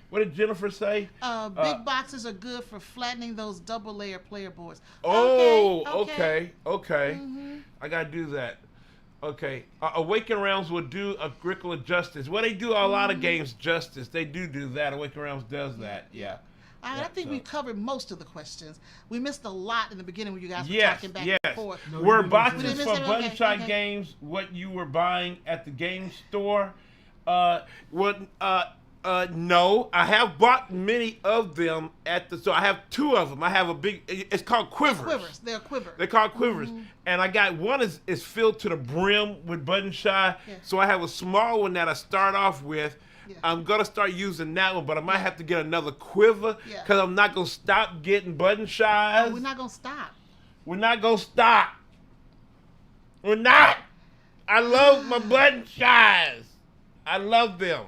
What did Jennifer say? Big boxes are good for flattening those double layer player boards. Oh, okay. I gotta do that. Okay. Awaken Realms will do Agricola justice. Well, they do a lot of games justice. They do that. Awaken Realms does that. Yeah. All right, I think we've covered most of the questions. We missed a lot in the beginning when you guys were Yes, talking back yes. and forth. Were We boxes didn't for miss it? Button Okay, Shot okay. games what you were buying at the game store? No, I have bought many of them at the. So I have 2 of them. I have a big. It's called quivers. Quivers. They're quivers. They're called quivers, and I got one is filled to the brim with Button Shot. Yeah. So I have a small one that I start off with. Yeah. I'm gonna start using that one, but I might have to get another quiver Yeah. because I'm not gonna stop getting Button Shots. We're not gonna stop. We're not gonna stop. We're not. I love my Button Shots. I love them.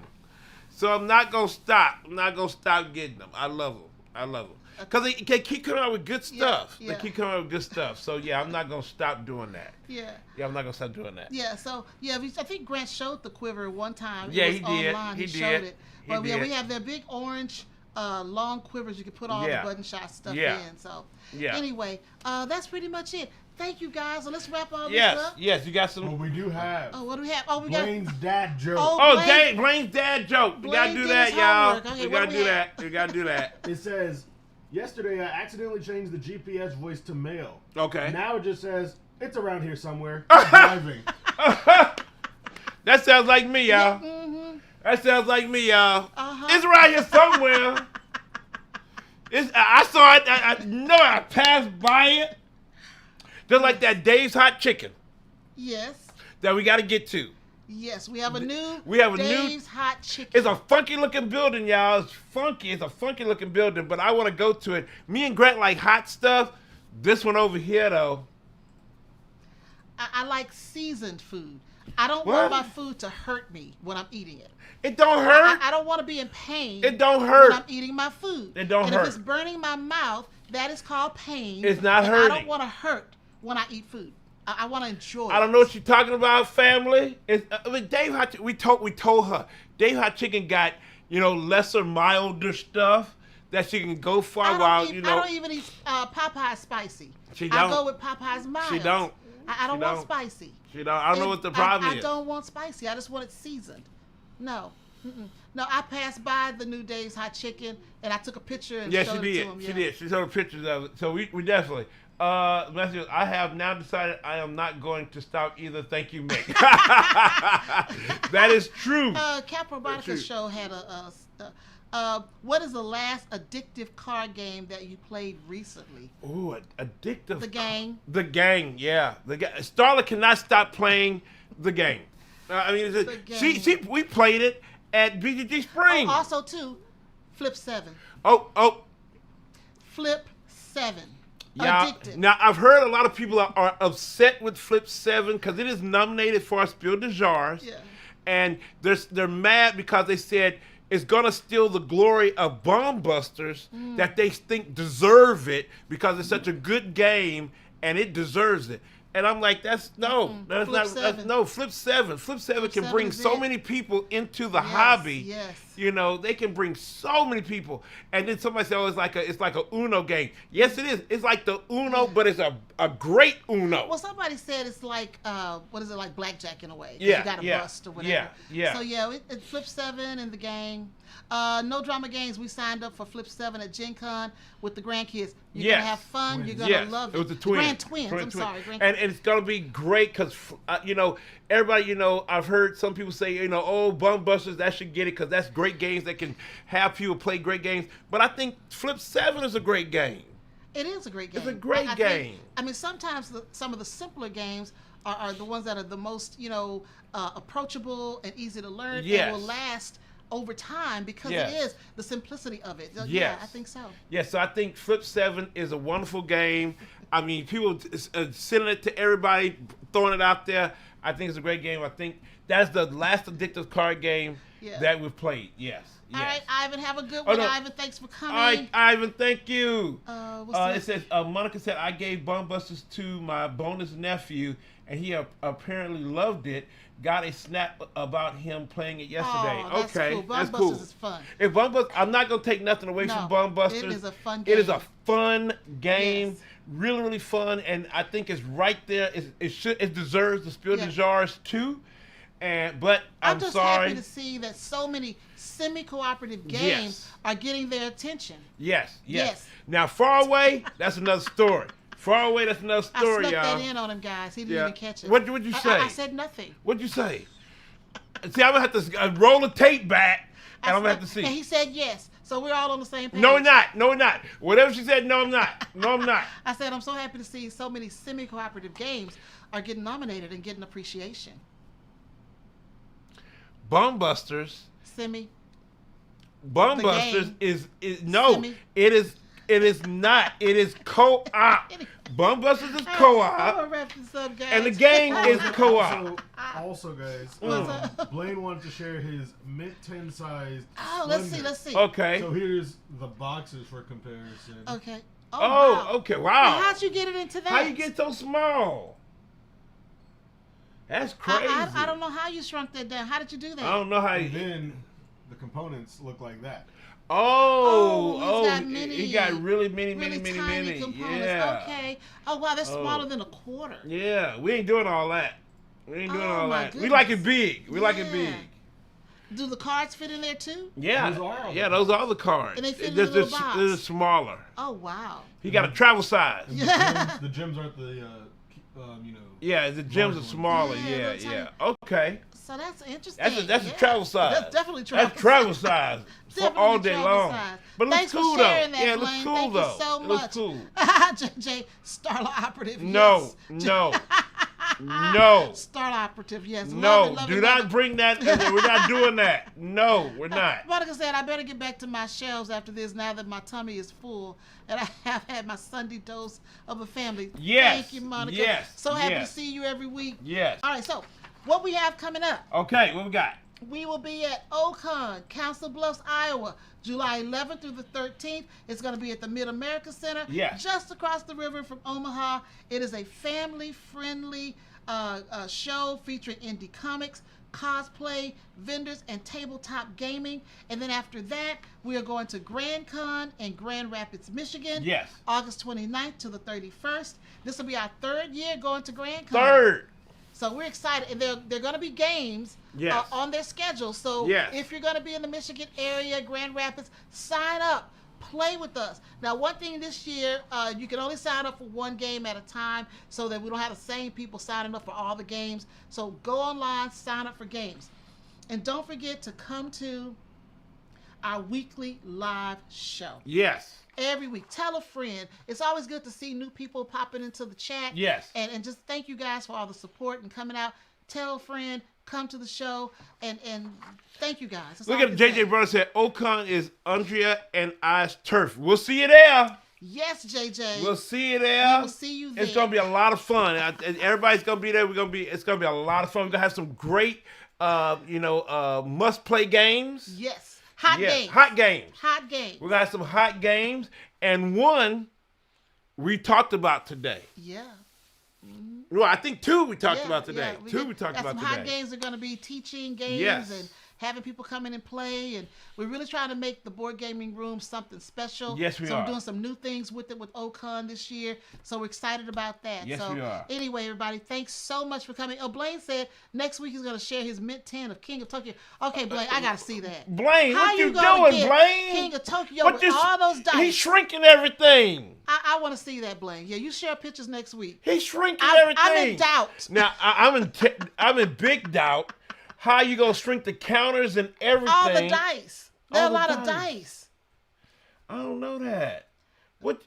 So I'm not gonna stop. I'm not gonna stop getting them. I love them. I love them. Because they keep coming out with good stuff. Yeah. They keep coming out with good stuff. So yeah, I'm not gonna stop doing that. Yeah. Yeah, I'm not gonna stop doing that. Yeah, so I think Grant showed the quiver one time. Yeah, It was he did. Online. He He did. showed it. He But yeah, did. we have their big orange long quivers you can put all Yeah. the Button Shot stuff Yeah. in. So Yeah. anyway, that's pretty much it. Thank you guys. So let's wrap all this Yes, up. yes, you got some. Well, we do have Oh, what do we have? Oh, we got Blaine's dad joke. Oh, Blaine- Blaine's dad joke. We gotta Blaine do did that, his y'all. homework. Okay, We what gotta do we do have? that. We gotta do that. It says, yesterday I accidentally changed the GPS voice to male. Okay. Now it just says, it's around here somewhere. I'm driving. That sounds like me, y'all. That sounds like me, y'all. It's around here somewhere. I saw it. I know I passed by it. Just like that Dave's Hot Chicken Yes. that we got to get to. Yes, we have a new Dave's Hot Chicken. It's a funky looking building, y'all. It's funky. It's a funky looking building, but I want to go to it. Me and Grant like hot stuff. This one over here, though. I like seasoned food. I don't What? want my food to hurt me when I'm eating it. It don't hurt. I don't want to be in pain. It don't hurt. When I'm eating my food. It don't and hurt. if it's burning my mouth, that is called pain. It's not and I hurting. don't want to hurt when I eat food. I want to enjoy I don't know what you're talking about, family. It's, Dave Hot. We told her. Dave Hot Chicken got lesser, milder stuff that she can go for I while don't even eat Popeye spicy. She I don't. go with Popeye's mild. She don't. I don't She want don't. spicy. She don't. I don't know what the problem I is. don't want spicy. I just want it seasoned. No. No, I passed by the new Dave's Hot Chicken and I took a picture and Yeah, showed she it did. to him. She Yeah. did. She showed pictures of it. So we definitely. Messages. I have now decided I am not going to stop either. Thank you, Mick. That is true. Cap True. Robotica's show had what is the last addictive card game that you played recently? Ooh, addictive. The Gang. The Gang, yeah. Starla cannot stop playing the game. The Gang. We played it at BGG Spring. Oh, also too, Flip 7. Oh. Flip 7. Yeah. Addictive. Now I've heard a lot of people are upset with Flip 7 because it is nominated for a Spiel des Jahres. Yeah. And they're mad because they said it's gonna steal the glory of Bomb Busters that they think deserve it because it's such a good game and it deserves it. And I'm like, that's Flip not 7. no Flip 7. Flip 7 can 7 bring is so it. many people into the Yes, hobby. yes. They can bring so many people. And then somebody said, oh, it's like a Uno game. Yes, it is. It's like the Uno, but it's a great Uno. Well, somebody said it's like what is it, like blackjack in a way? 'Cause Yeah, you got a yeah, bust or whatever. yeah. So yeah, it Flip 7 and the Gang. No Drama Games. We signed up for Flip 7 at Gen Con with the grandkids. You're Yes. gonna have fun. Twins. You're gonna Yes, love it. it was the twins. Grand twins. I'm sorry. Grand And it's gonna be great because everybody, I've heard some people say, oh, Bum Busters, that should get it because that's great games that can have people play great games. But I think Flip 7 is a great game. It is a great game. It's a great I game. Sometimes some of the simpler games are the ones that are the most, approachable and easy to learn Yes. and will last over time because Yes. it is the simplicity of it. Yeah, Yes. I think so. Yeah, so I think Flip 7 is a wonderful game. I mean, people sending it to everybody, throwing it out there. I think it's a great game. I think that's the last addictive card game that we've played. Yes. All right, Ivan, have a good Oh, one. no. Ivan, thanks for coming. All right, Ivan, thank you. What's It says, Monica said, I gave Bum Busters to my bonus nephew, and he apparently loved it. Got a snap about him playing it yesterday. Oh, that's okay, cool. Bum that's Busters cool. is fun. If Bum Busters, I'm not gonna take nothing away from Bum Busters. It is a fun It is game. a fun game, Yes. really, really fun, and I think it's right there. It deserves the Spiel des Jahres too. But I'm just sorry. happy to see that so many semi-cooperative games Yes. are getting their attention. Yes. Yes. Now, Far Away, that's another story. Far Away, that's another I story, snuck y'all. that in on him, guys. He didn't Yeah. even catch it. What'd you say? I said nothing. What'd you say? See, I'm going to have to roll the tape back, and I'm going to have to see. And he said yes. So we're all on the same page. No, we're not. No, we're not. Whatever she said, no, I'm not. No, I'm not. I said I'm so happy to see so many semi-cooperative games are getting nominated and getting appreciation. Bum Busters. Semi. Bum The Busters game. is no. Semi. It is not. It is co-op. Bum Busters is I'm co-op, gonna wrap this up, guys. and the game is co-op. Also, guys, Blaine wanted to share his Mint 10 sized. Oh, let's see. Okay. So here's the boxes for comparison. Okay. Oh, wow. okay. Wow. Now, how'd you get it into that? How you get so small? That's crazy. I don't know how you shrunk that down. How did you do that? I don't know how And you. then the components look like that. He got really many tiny components. Yeah. Okay. Oh wow, that's smaller than a quarter. Yeah, we ain't doing all that. We ain't doing all my that. We goodness. like it big. We like it big. Do the cards fit in there too? Yeah. Those are all Those are the cards. And they fit in They're a little just- box. they're just smaller. Oh wow. He got a travel size. The gyms aren't the, Yeah, the gyms are ones. smaller. Yeah, Yeah, they're yeah. Okay. So that's interesting. That's a travel size. That's definitely travel. That's travel size for Definitely all day travel long. size. But it looks Thanks cool for sharing though. that, Yeah, it looks Blaine. cool Thank though. you so It much. looks cool. JJ, Starla Operative. No, yes. no, no. Starla Operative. Yes. No, Love it, love do it, not love it. bring that. We're not doing that. No, we're not. Monica said, I better get back to my shelves after this now that my tummy is full and I have had my Sunday dose of a family. Yes, Thank you, Monica. yes, So happy yes. to see you every week. Yes. All right, so what we have coming up. Okay, what we got? We will be at OCON, Council Bluffs, Iowa, July 11th through the 13th. It's going to be at the Mid-America Center, Yes. just across the river from Omaha. It is a family-friendly show featuring indie comics, cosplay, vendors, and tabletop gaming. And then after that, we are going to Grand Con in Grand Rapids, Michigan. Yes. August 29th to the 31st. This will be our third year going to Grand Con. Third. So we're excited. And they're going to be games Yes. on their schedule. So Yes. if you're going to be in the Michigan area, Grand Rapids, sign up. Play with us. Now, one thing this year, you can only sign up for one game at a time so that we don't have the same people signing up for all the games. So go online, sign up for games. And don't forget to come to our weekly live show. Yes. Every week. Tell a friend. It's always good to see new people popping into the chat. Yes. And just thank you guys for all the support and coming out. Tell a friend, come to the show, and thank you guys. That's Look all I at can JJ say. Brother said, Ocon is Andrea and I's turf. We'll see you there. Yes, JJ. We'll see you there. We will see you there. It's gonna be a lot of fun. Everybody's gonna be there. It's gonna be a lot of fun. We're gonna have some great, must play games. Yes. Hot games. Hot games. Hot games. We're gonna have some hot games, and one we talked about today. Yeah. Well, I think two we talked Yeah, about today. yeah. Two we talked about some today. hot games are going to be teaching games Yes. and having people come in and play, and we're really trying to make the board gaming room something special. Yes, we so are. we're doing some new things with it with OCON this year, so we're excited about that. Yes, so we are. Anyway, everybody, thanks so much for coming. Oh, Blaine said next week he's going to share his Mint 10 of King of Tokyo. Okay, Blaine, I got to see that. Blaine, How what you gonna doing, get Blaine? King of Tokyo What with this- all those dice. He's shrinking everything. I want to see that, Blaine. Yeah, you share pictures next week. He's shrinking I'm everything. in doubt. Now I'm in big doubt. How you gonna shrink the counters and everything? All the dice. There are All a lot the of dice. I don't know that. What?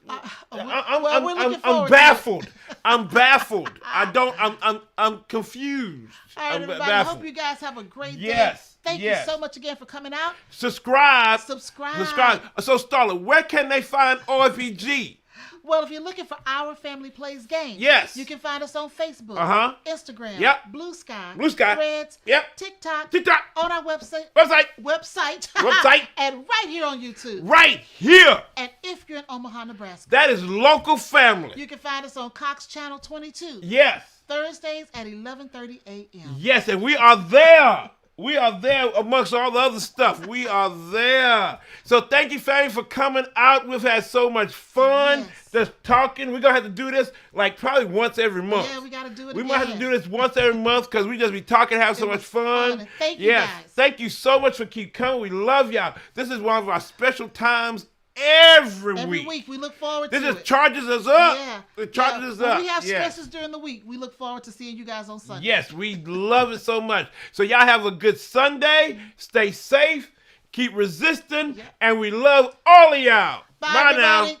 well, we're looking I'm forward to baffled. I'm baffled. I'm confused. All right, I'm everybody. I baffled. hope you guys have a great day. Yes, Thank yes. you so much again for coming out. Subscribe. Subscribe. So, Starla, where can they find OFPG? Well, if you're looking for Our Family Plays Games, Yes. you can find us on Facebook, Uh-huh. Instagram, Yep. Blue Sky, Blue Sky. Threads, Yep. TikTok, TikTok. on our website, Website. and right here on YouTube. Right here. And if you're in Omaha, Nebraska, That is local family. you can find us on Cox Channel 22. Yes. Thursdays at 11:30 a.m. Yes, and we are there. We are there amongst all the other stuff. We are there. So thank you, family, for coming out. We've had so much fun just talking. We're going to have to do this like probably once every month. Yeah, we got to do it We again. might have to do this once every month because we just be talking, have so much fun. And thank you guys. Thank you so much for keep coming. We love y'all. This is one of our special times every week. Every week. We look forward to This it. just charges us up. Yeah. It charges us When up. we have Yeah. stresses during the week, we look forward to seeing you guys on Sunday. Yes, we love it so much. So y'all have a good Sunday. Stay safe. Keep resisting. And we love all of y'all. Bye, now. everybody.